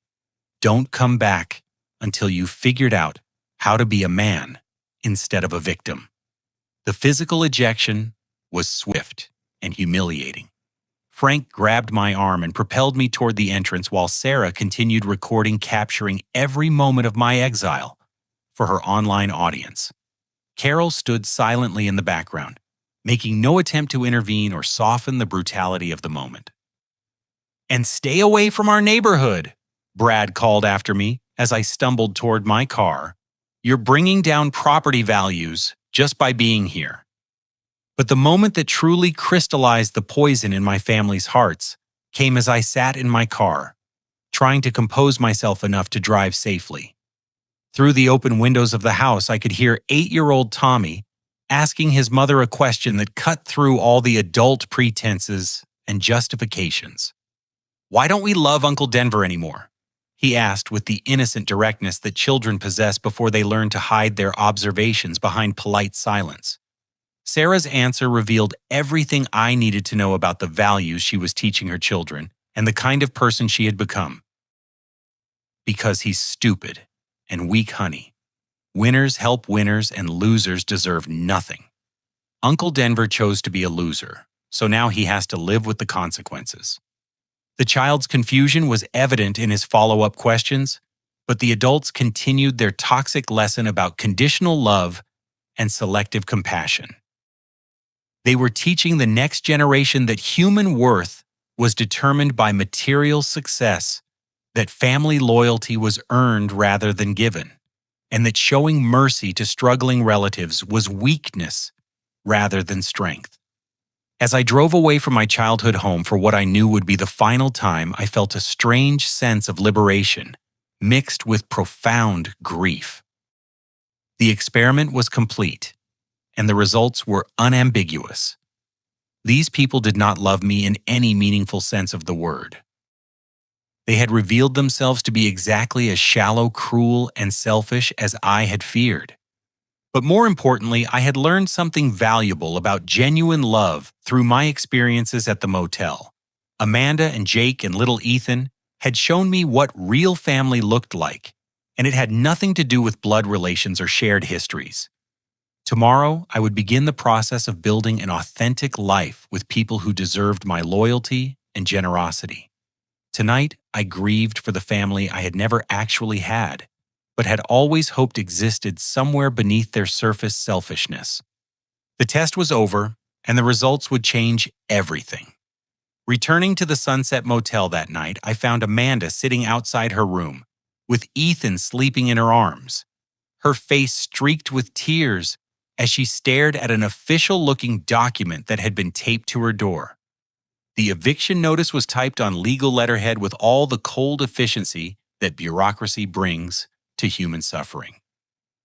Speaker 1: "Don't come back until you've figured out how to be a man instead of a victim." The physical ejection was swift and humiliating. Frank grabbed my arm and propelled me toward the entrance while Sarah continued recording, capturing every moment of my exile for her online audience. Carol stood silently in the background, making no attempt to intervene or soften the brutality of the moment. "And stay away from our neighborhood," Brad called after me as I stumbled toward my car. "You're bringing down property values just by being here." But the moment that truly crystallized the poison in my family's hearts came as I sat in my car, trying to compose myself enough to drive safely. Through the open windows of the house, I could hear 8-year-old Tommy asking his mother a question that cut through all the adult pretenses and justifications. "Why don't we love Uncle Denver anymore?" he asked with the innocent directness that children possess before they learn to hide their observations behind polite silence. Sarah's answer revealed everything I needed to know about the values she was teaching her children and the kind of person she had become. "Because he's stupid and weak, honey. Winners help winners and losers deserve nothing. Uncle Denver chose to be a loser, so now he has to live with the consequences." The child's confusion was evident in his follow-up questions, but the adults continued their toxic lesson about conditional love and selective compassion. They were teaching the next generation that human worth was determined by material success, that family loyalty was earned rather than given, and that showing mercy to struggling relatives was weakness rather than strength. As I drove away from my childhood home for what I knew would be the final time, I felt a strange sense of liberation mixed with profound grief. The experiment was complete, and the results were unambiguous. These people did not love me in any meaningful sense of the word. They had revealed themselves to be exactly as shallow, cruel, and selfish as I had feared. But more importantly, I had learned something valuable about genuine love through my experiences at the motel. Amanda and Jake and little Ethan had shown me what real family looked like, and it had nothing to do with blood relations or shared histories. Tomorrow, I would begin the process of building an authentic life with people who deserved my loyalty and generosity. Tonight, I grieved for the family I had never actually had, but had always hoped existed somewhere beneath their surface selfishness. The test was over, and the results would change everything. Returning to the Sunset Motel that night, I found Amanda sitting outside her room, with Ethan sleeping in her arms. Her face streaked with tears as she stared at an official-looking document that had been taped to her door. The eviction notice was typed on legal letterhead with all the cold efficiency that bureaucracy brings to human suffering.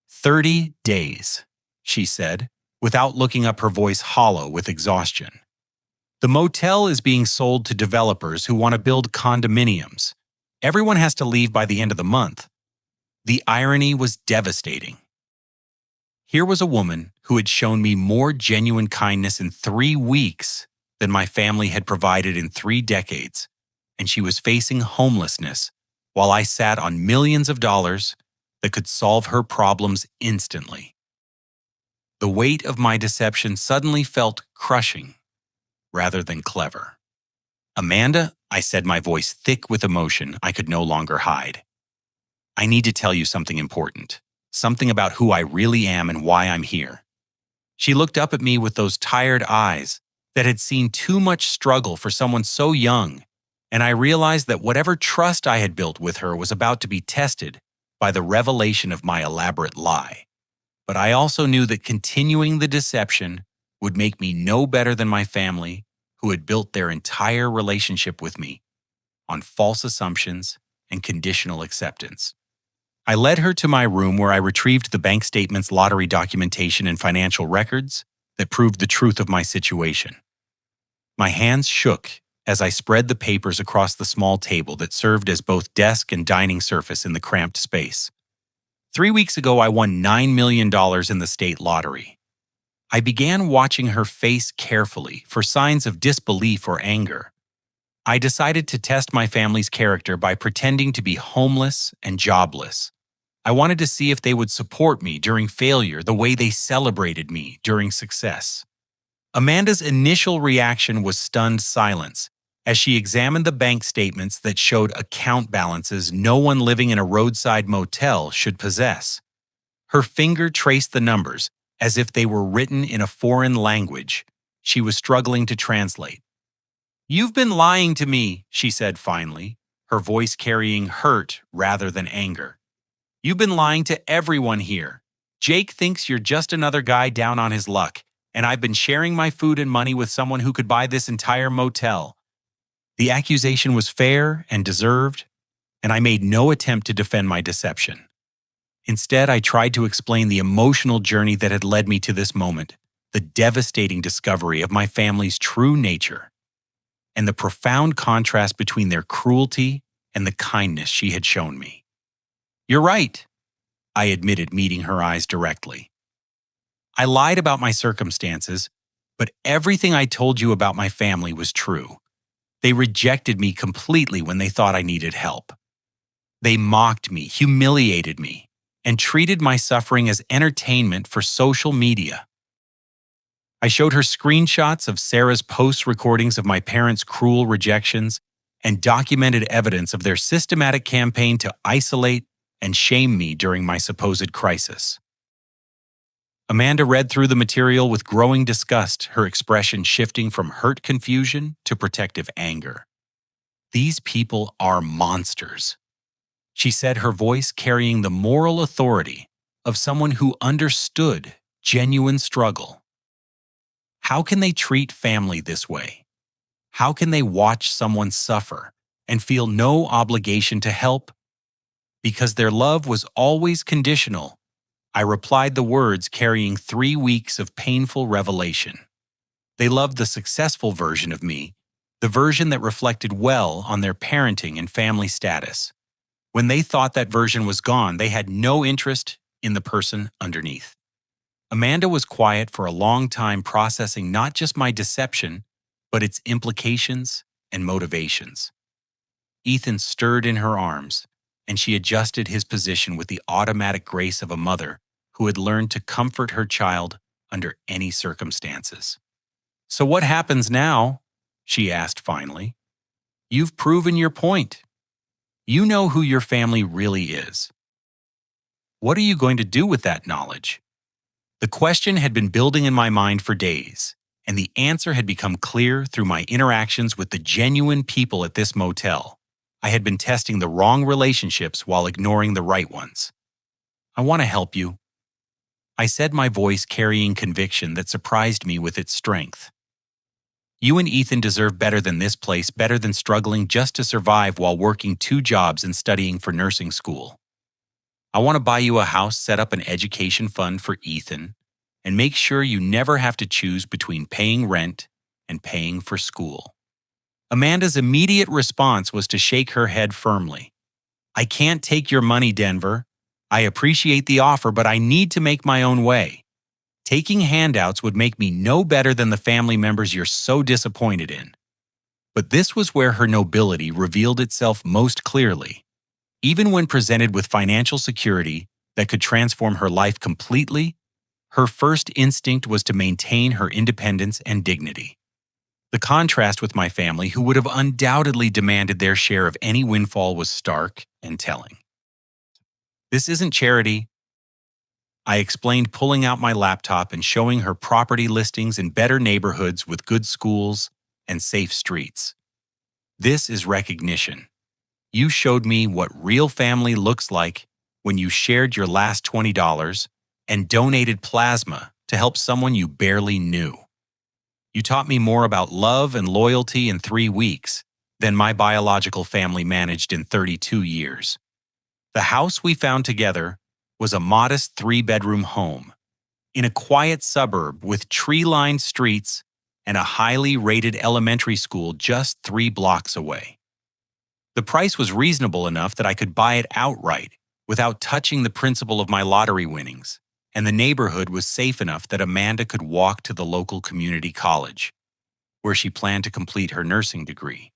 Speaker 1: 30 days, she said, without looking up, her voice hollow with exhaustion. The motel is being sold to developers who want to build condominiums. Everyone has to leave by the end of the month. The irony was devastating. Here was a woman who had shown me more genuine kindness in 3 weeks than my family had provided in 3 decades, and she was facing homelessness while I sat on millions of dollars that could solve her problems instantly. The weight of my deception suddenly felt crushing rather than clever. "Amanda," I said, my voice thick with emotion I could no longer hide, "I need to tell you something important, something about who I really am and why I'm here." She looked up at me with those tired eyes that had seen too much struggle for someone so young, and I realized that whatever trust I had built with her was about to be tested by the revelation of my elaborate lie. But I also knew that continuing the deception would make me no better than my family, who had built their entire relationship with me on false assumptions and conditional acceptance. I led her to my room where I retrieved the bank statements, lottery documentation, and financial records that proved the truth of my situation. My hands shook as I spread the papers across the small table that served as both desk and dining surface in the cramped space. 3 weeks ago, I won $9 million in the state lottery. I began watching her face carefully for signs of disbelief or anger. I decided to test my family's character by pretending to be homeless and jobless. I wanted to see if they would support me during failure the way they celebrated me during success. Amanda's initial reaction was stunned silence as she examined the bank statements that showed account balances no one living in a roadside motel should possess. Her finger traced the numbers as if they were written in a foreign language she was struggling to translate. "You've been lying to me," she said finally, her voice carrying hurt rather than anger. "You've been lying to everyone here. Jake thinks you're just another guy down on his luck, and I've been sharing my food and money with someone who could buy this entire motel." The accusation was fair and deserved, and I made no attempt to defend my deception. Instead, I tried to explain the emotional journey that had led me to this moment, the devastating discovery of my family's true nature, and the profound contrast between their cruelty and the kindness she had shown me. "You're right," I admitted, meeting her eyes directly. "I lied about my circumstances, but everything I told you about my family was true. They rejected me completely when they thought I needed help. They mocked me, humiliated me, and treated my suffering as entertainment for social media." I showed her screenshots of Sarah's post recordings of my parents' cruel rejections and documented evidence of their systematic campaign to isolate and shame me during my supposed crisis. Amanda read through the material with growing disgust, her expression shifting from hurt confusion to protective anger. "These people are monsters," she said, her voice carrying the moral authority of someone who understood genuine struggle. "How can they treat family this way? How can they watch someone suffer and feel no obligation to help? Because their love was always conditional," I replied, the words carrying 3 weeks of painful revelation. "They loved the successful version of me, the version that reflected well on their parenting and family status. When they thought that version was gone, they had no interest in the person underneath." Amanda was quiet for a long time, processing not just my deception, but its implications and motivations. Ethan stirred in her arms, and she adjusted his position with the automatic grace of a mother who had learned to comfort her child under any circumstances. "So what happens now?" she asked finally. "You've proven your point. You know who your family really is. What are you going to do with that knowledge?" The question had been building in my mind for days, and the answer had become clear through my interactions with the genuine people at this motel. I had been testing the wrong relationships while ignoring the right ones. "I want to help you," I said, my voice carrying conviction that surprised me with its strength. "You and Ethan deserve better than this place, better than struggling just to survive while working 2 jobs and studying for nursing school. I want to buy you a house, set up an education fund for Ethan, and make sure you never have to choose between paying rent and paying for school." Amanda's immediate response was to shake her head firmly. "I can't take your money, Denver. I appreciate the offer, but I need to make my own way. Taking handouts would make me no better than the family members you're so disappointed in. But this was where her nobility revealed itself most clearly. Even when presented with financial security that could transform her life completely, her first instinct was to maintain her independence and dignity. The contrast with my family, who would have undoubtedly demanded their share of any windfall, was stark and telling. This isn't charity, I explained, pulling out my laptop and showing her property listings in better neighborhoods with good schools and safe streets. This is recognition. You showed me what real family looks like when you shared your last $20 and donated plasma to help someone you barely knew. You taught me more about love and loyalty in 3 weeks than my biological family managed in 32 years. The house we found together was a modest 3-bedroom home in a quiet suburb with tree-lined streets and a highly rated elementary school just 3 blocks away. The price was reasonable enough that I could buy it outright without touching the principal of my lottery winnings, and the neighborhood was safe enough that Amanda could walk to the local community college, where she planned to complete her nursing degree.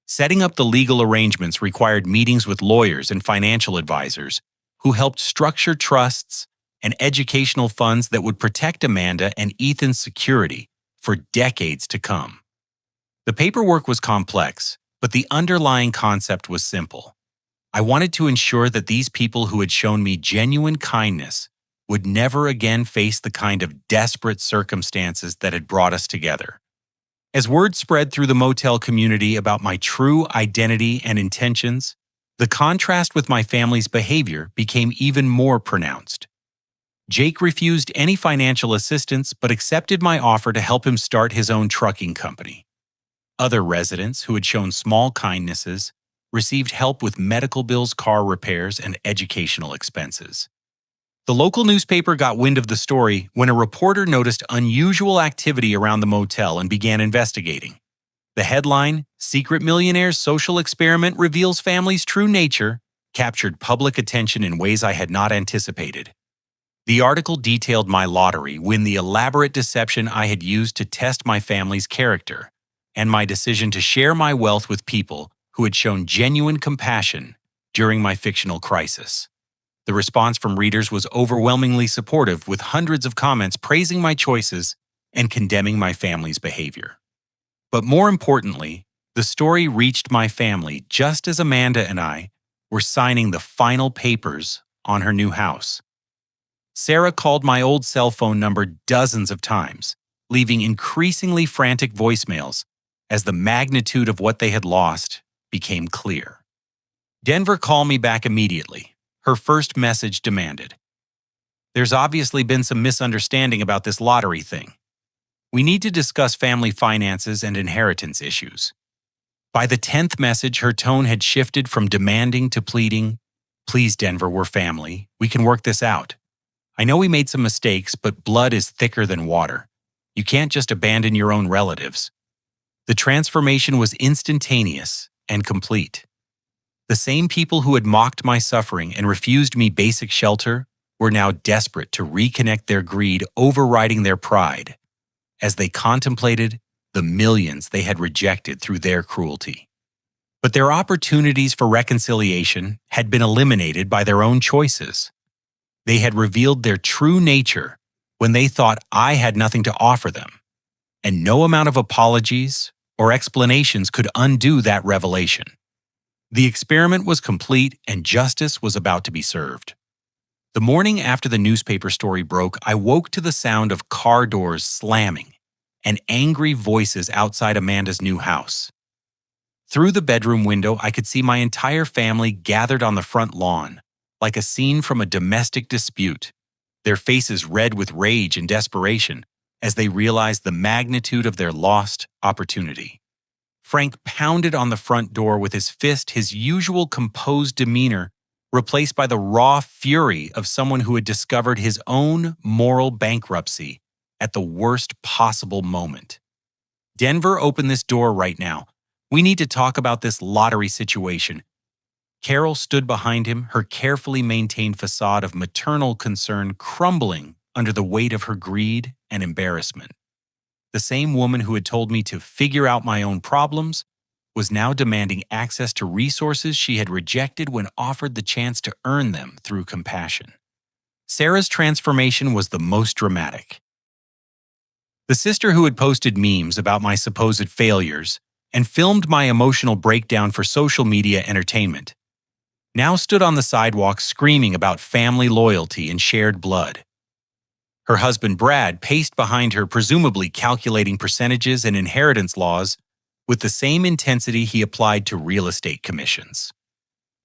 Speaker 1: Setting up the legal arrangements required meetings with lawyers and financial advisors who helped structure trusts and educational funds that would protect Amanda and Ethan's security for decades to come. The paperwork was complex, but the underlying concept was simple. I wanted to ensure that these people who had shown me genuine kindness would never again face the kind of desperate circumstances that had brought us together. As word spread through the motel community about my true identity and intentions, the contrast with my family's behavior became even more pronounced. Jake refused any financial assistance but accepted my offer to help him start his own trucking company. Other residents who had shown small kindnesses received help with medical bills, car repairs, and educational expenses. The local newspaper got wind of the story when a reporter noticed unusual activity around the motel and began investigating. The headline, "Secret Millionaire's Social Experiment Reveals Family's True Nature," captured public attention in ways I had not anticipated. The article detailed my lottery win, the elaborate deception I had used to test my family's character, and my decision to share my wealth with people who had shown genuine compassion during my fictional crisis. The response from readers was overwhelmingly supportive, with hundreds of comments praising my choices and condemning my family's behavior. But more importantly, the story reached my family just as Amanda and I were signing the final papers on her new house. Sarah called my old cell phone number dozens of times, leaving increasingly frantic voicemails as the magnitude of what they had lost became clear. "Denver, call me back immediately," her first message demanded. "There's obviously been some misunderstanding about this lottery thing. We need to discuss family finances and inheritance issues." By the 10th message, her tone had shifted from demanding to pleading. "Please, Denver, we're family. We can work this out. I know we made some mistakes, but blood is thicker than water. You can't just abandon your own relatives." The transformation was instantaneous and complete. The same people who had mocked my suffering and refused me basic shelter were now desperate to reconnect, their greed overriding their pride, as they contemplated the millions they had rejected through their cruelty. But their opportunities for reconciliation had been eliminated by their own choices. They had revealed their true nature when they thought I had nothing to offer them, and no amount of apologies or explanations could undo that revelation. The experiment was complete and justice was about to be served. The morning after the newspaper story broke, I woke to the sound of car doors slamming and angry voices outside Amanda's new house. Through the bedroom window, I could see my entire family gathered on the front lawn, like a scene from a domestic dispute, their faces red with rage and desperation as they realized the magnitude of their lost opportunity. Frank pounded on the front door with his fist, his usual composed demeanor replaced by the raw fury of someone who had discovered his own moral bankruptcy at the worst possible moment. "Denver, open this door right now. We need to talk about this lottery situation. Carol stood behind him, her carefully maintained facade of maternal concern crumbling under the weight of her greed and embarrassment. The same woman who had told me to figure out my own problems was now demanding access to resources she had rejected when offered the chance to earn them through compassion. Sarah's transformation was the most dramatic. The sister who had posted memes about my supposed failures and filmed my emotional breakdown for social media entertainment now stood on the sidewalk screaming about family loyalty and shared blood. Her husband Brad paced behind her, presumably calculating percentages and inheritance laws with the same intensity he applied to real estate commissions.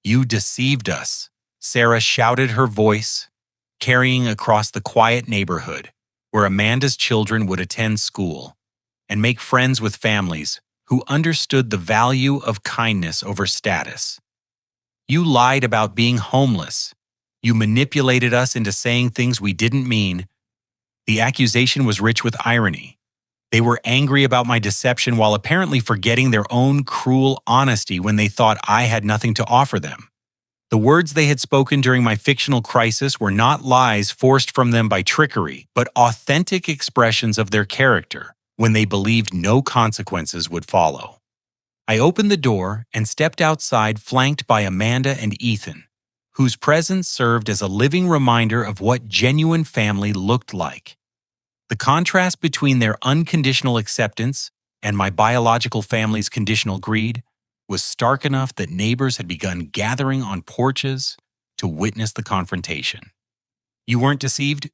Speaker 1: "You deceived us," Sarah shouted, her voice carrying across the quiet neighborhood where Amanda's children would attend school and make friends with families who understood the value of kindness over status. "You lied about being homeless. You manipulated us into saying things we didn't mean." The accusation was rich with irony. They were angry about my deception while apparently forgetting their own cruel honesty when they thought I had nothing to offer them. The words they had spoken during my fictional crisis were not lies forced from them by trickery, but authentic expressions of their character when they believed no consequences would follow. I opened the door and stepped outside, flanked by Amanda and Ethan, whose presence served as a living reminder of what genuine family looked like. The contrast between their unconditional acceptance and my biological family's conditional greed was stark enough that neighbors had begun gathering on porches to witness the confrontation. "You weren't deceived?"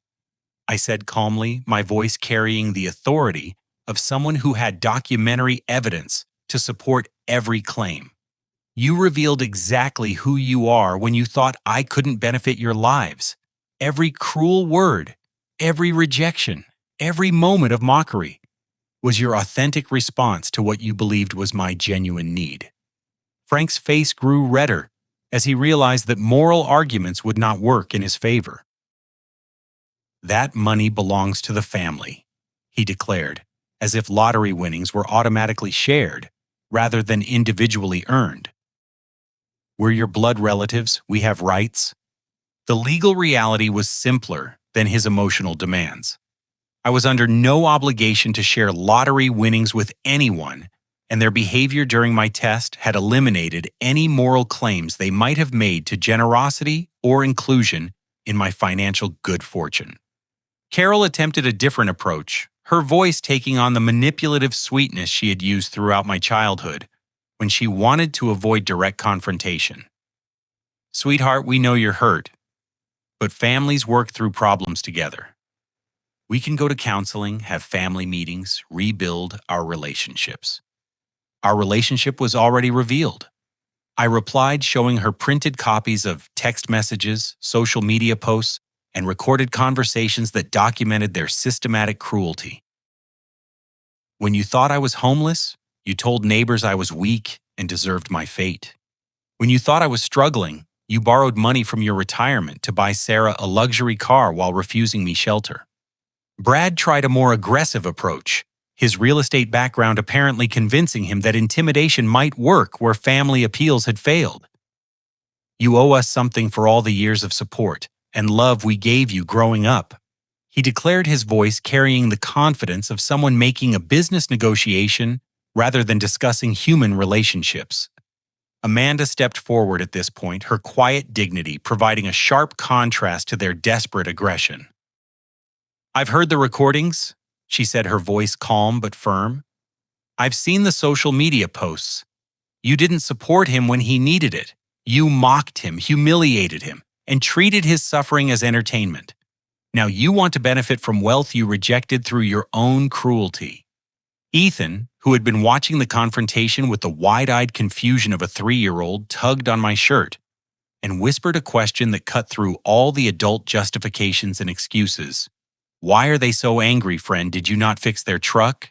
Speaker 1: I said calmly, my voice carrying the authority of someone who had documentary evidence to support every claim. "You revealed exactly who you are when you thought I couldn't benefit your lives. Every cruel word, every rejection, every moment of mockery was your authentic response to what you believed was my genuine need." Frank's face grew redder as he realized that moral arguments would not work in his favor. "That money belongs to the family," he declared, as if lottery winnings were automatically shared rather than individually earned. "We're your blood relatives. We have rights." The legal reality was simpler than his emotional demands. I was under no obligation to share lottery winnings with anyone, and their behavior during my test had eliminated any moral claims they might have made to generosity or inclusion in my financial good fortune. Carol attempted a different approach, her voice taking on the manipulative sweetness she had used throughout my childhood when she wanted to avoid direct confrontation. "Sweetheart, we know you're hurt, but families work through problems together. We can go to counseling, have family meetings, rebuild our relationships." Our relationship was already revealed. I replied, showing her printed copies of text messages, social media posts, and recorded conversations that documented their systematic cruelty. "When you thought I was homeless, you told neighbors I was weak and deserved my fate. When you thought I was struggling, you borrowed money from your retirement to buy Sarah a luxury car while refusing me shelter." Brad tried a more aggressive approach, his real estate background apparently convincing him that intimidation might work where family appeals had failed. "You owe us something for all the years of support and love we gave you growing up," he declared, his voice carrying the confidence of someone making a business negotiation rather than discussing human relationships. Amanda stepped forward at this point, her quiet dignity providing a sharp contrast to their desperate aggression. "I've heard the recordings," she said, her voice calm but firm. "I've seen the social media posts. You didn't support him when he needed it. You mocked him, humiliated him, and treated his suffering as entertainment. Now you want to benefit from wealth you rejected through your own cruelty." Ethan, who had been watching the confrontation with the wide-eyed confusion of a 3-year-old, tugged on my shirt and whispered a question that cut through all the adult justifications and excuses. "Why are they so angry, friend? Did you not fix their truck?"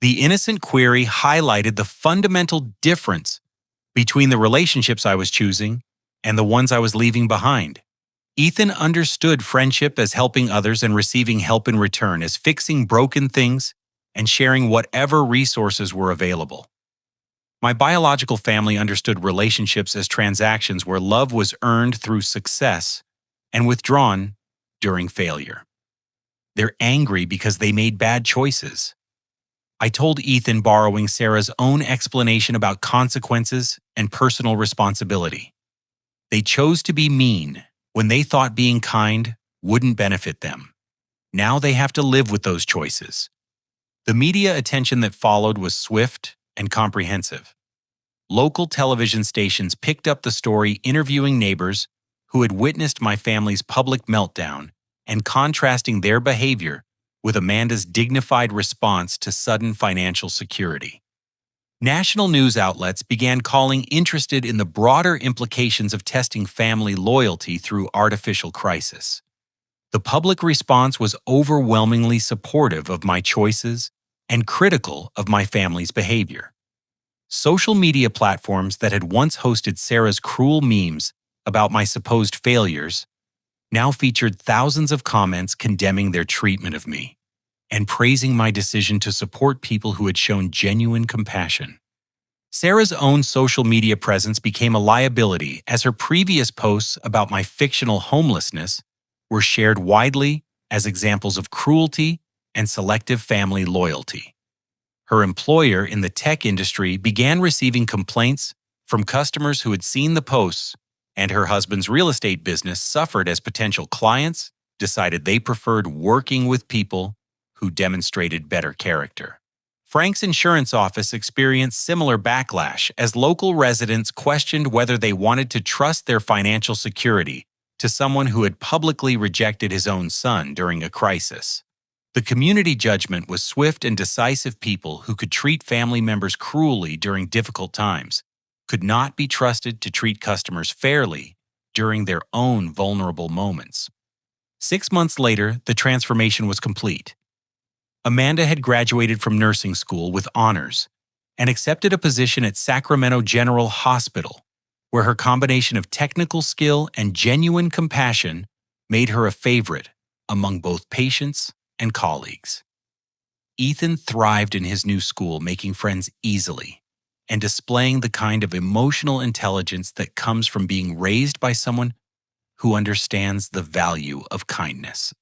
Speaker 1: The innocent query highlighted the fundamental difference between the relationships I was choosing and the ones I was leaving behind. Ethan understood friendship as helping others and receiving help in return, as fixing broken things and sharing whatever resources were available. My biological family understood relationships as transactions where love was earned through success and withdrawn during failure. They're angry because they made bad choices. I told Ethan borrowing Sarah's own explanation about consequences and personal responsibility. They chose to be mean when they thought being kind wouldn't benefit them. Now they have to live with those choices. The media attention that followed was swift and comprehensive. Local television stations picked up the story, interviewing neighbors who had witnessed my family's public meltdown and contrasting their behavior with Amanda's dignified response to sudden financial security. National news outlets began calling interested in the broader implications of testing family loyalty through artificial crisis. The public response was overwhelmingly supportive of my choices and critical of my family's behavior. Social media platforms that had once hosted Sarah's cruel memes about my supposed failures now featured thousands of comments condemning their treatment of me and praising my decision to support people who had shown genuine compassion. Sarah's own social media presence became a liability as her previous posts about my fictional homelessness were shared widely as examples of cruelty and selective family loyalty. Her employer in the tech industry began receiving complaints from customers who had seen the posts, and her husband's real estate business suffered as potential clients decided they preferred working with people who demonstrated better character. Frank's insurance office experienced similar backlash as local residents questioned whether they wanted to trust their financial security to someone who had publicly rejected his own son during a crisis. The community judgment was swift and decisive. People who could treat family members cruelly during difficult times could not be trusted to treat customers fairly during their own vulnerable moments. 6 months later, the transformation was complete. Amanda had graduated from nursing school with honors and accepted a position at Sacramento General Hospital, where her combination of technical skill and genuine compassion made her a favorite among both patients and colleagues. Ethan thrived in his new school, making friends easily and displaying the kind of emotional intelligence that comes from being raised by someone who understands the value of kindness.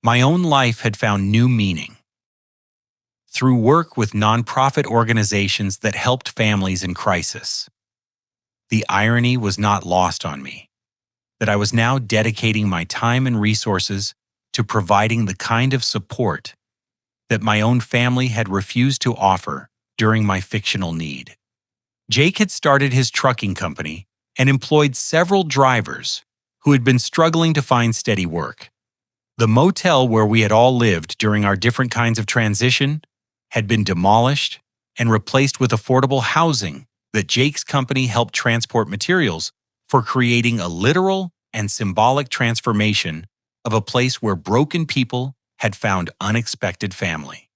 Speaker 1: My own life had found new meaning through work with nonprofit organizations that helped families in crisis. The irony was not lost on me that I was now dedicating my time and resources to providing the kind of support that my own family had refused to offer during my fictional need. Jake had started his trucking company and employed several drivers who had been struggling to find steady work. The motel where we had all lived during our different kinds of transition had been demolished and replaced with affordable housing that Jake's company helped transport materials for, creating a literal and symbolic transformation of a place where broken people had found unexpected family.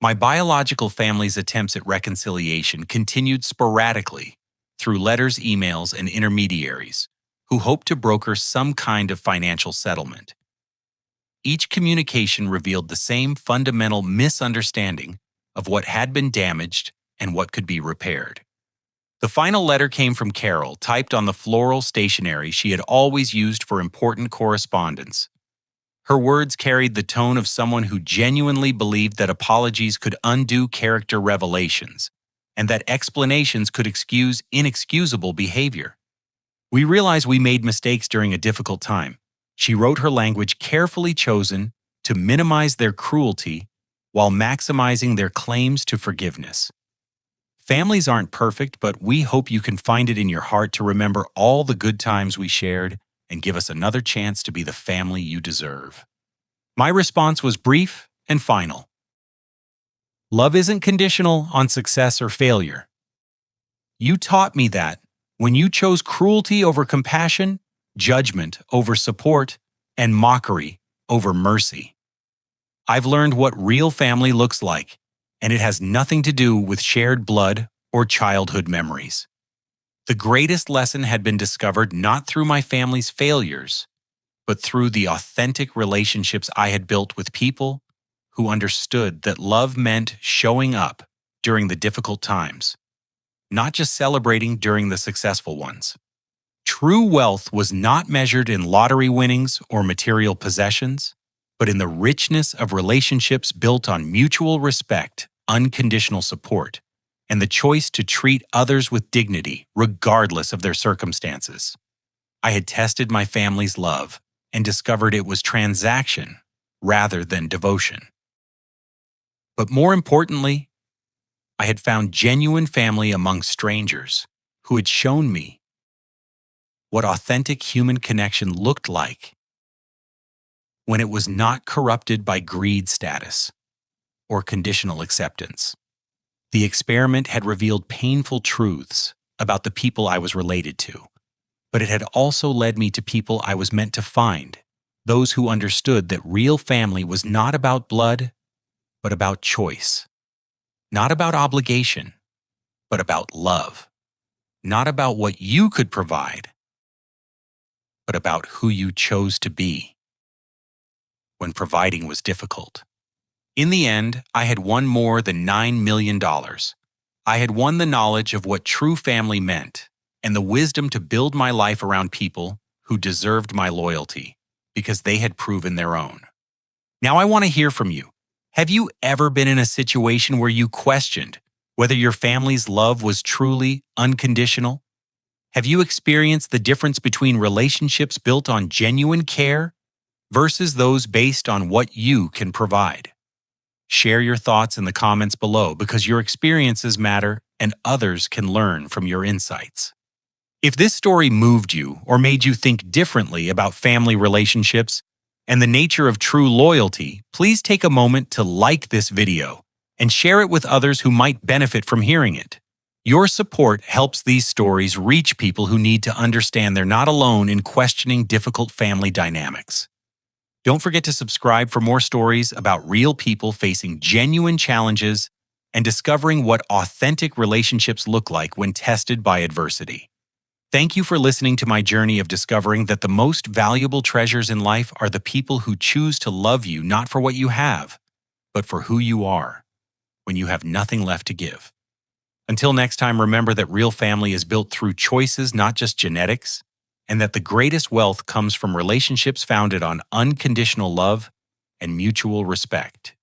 Speaker 1: My biological family's attempts at reconciliation continued sporadically through letters, emails, and intermediaries who hoped to broker some kind of financial settlement. Each communication revealed the same fundamental misunderstanding of what had been damaged and what could be repaired. The final letter came from Carol, typed on the floral stationery she had always used for important correspondence. Her words carried the tone of someone who genuinely believed that apologies could undo character revelations, and that explanations could excuse inexcusable behavior. We realize we made mistakes during a difficult time. She wrote her language carefully chosen to minimize their cruelty while maximizing their claims to forgiveness. Families aren't perfect, but we hope you can find it in your heart to remember all the good times we shared and give us another chance to be the family you deserve. My response was brief and final. Love isn't conditional on success or failure. You taught me that when you chose cruelty over compassion, judgment over support, and mockery over mercy. I've learned what real family looks like, and it has nothing to do with shared blood or childhood memories. The greatest lesson had been discovered not through my family's failures, but through the authentic relationships I had built with people who understood that love meant showing up during the difficult times, not just celebrating during the successful ones. True wealth was not measured in lottery winnings or material possessions, but in the richness of relationships built on mutual respect, unconditional support, and the choice to treat others with dignity regardless of their circumstances. I had tested my family's love and discovered it was transaction rather than devotion. But more importantly, I had found genuine family among strangers who had shown me what authentic human connection looked like when it was not corrupted by greed status or conditional acceptance. The experiment had revealed painful truths about the people I was related to, but it had also led me to people I was meant to find, those who understood that real family was not about blood, but about choice, not about obligation, but about love, not about what you could provide, but about who you chose to be when providing was difficult. In the end, I had won more than $9 million. I had won the knowledge of what true family meant and the wisdom to build my life around people who deserved my loyalty because they had proven their own. Now I want to hear from you. Have you ever been in a situation where you questioned whether your family's love was truly unconditional? Have you experienced the difference between relationships built on genuine care versus those based on what you can provide? Share your thoughts in the comments below because your experiences matter and others can learn from your insights. If this story moved you or made you think differently about family relationships and the nature of true loyalty, please take a moment to like this video and share it with others who might benefit from hearing it. Your support helps these stories reach people who need to understand they're not alone in questioning difficult family dynamics. Don't forget to subscribe for more stories about real people facing genuine challenges and discovering what authentic relationships look like when tested by adversity. Thank you for listening to my journey of discovering that the most valuable treasures in life are the people who choose to love you not for what you have, but for who you are when you have nothing left to give. Until next time, remember that real family is built through choices, not just genetics, and that the greatest wealth comes from relationships founded on unconditional love and mutual respect.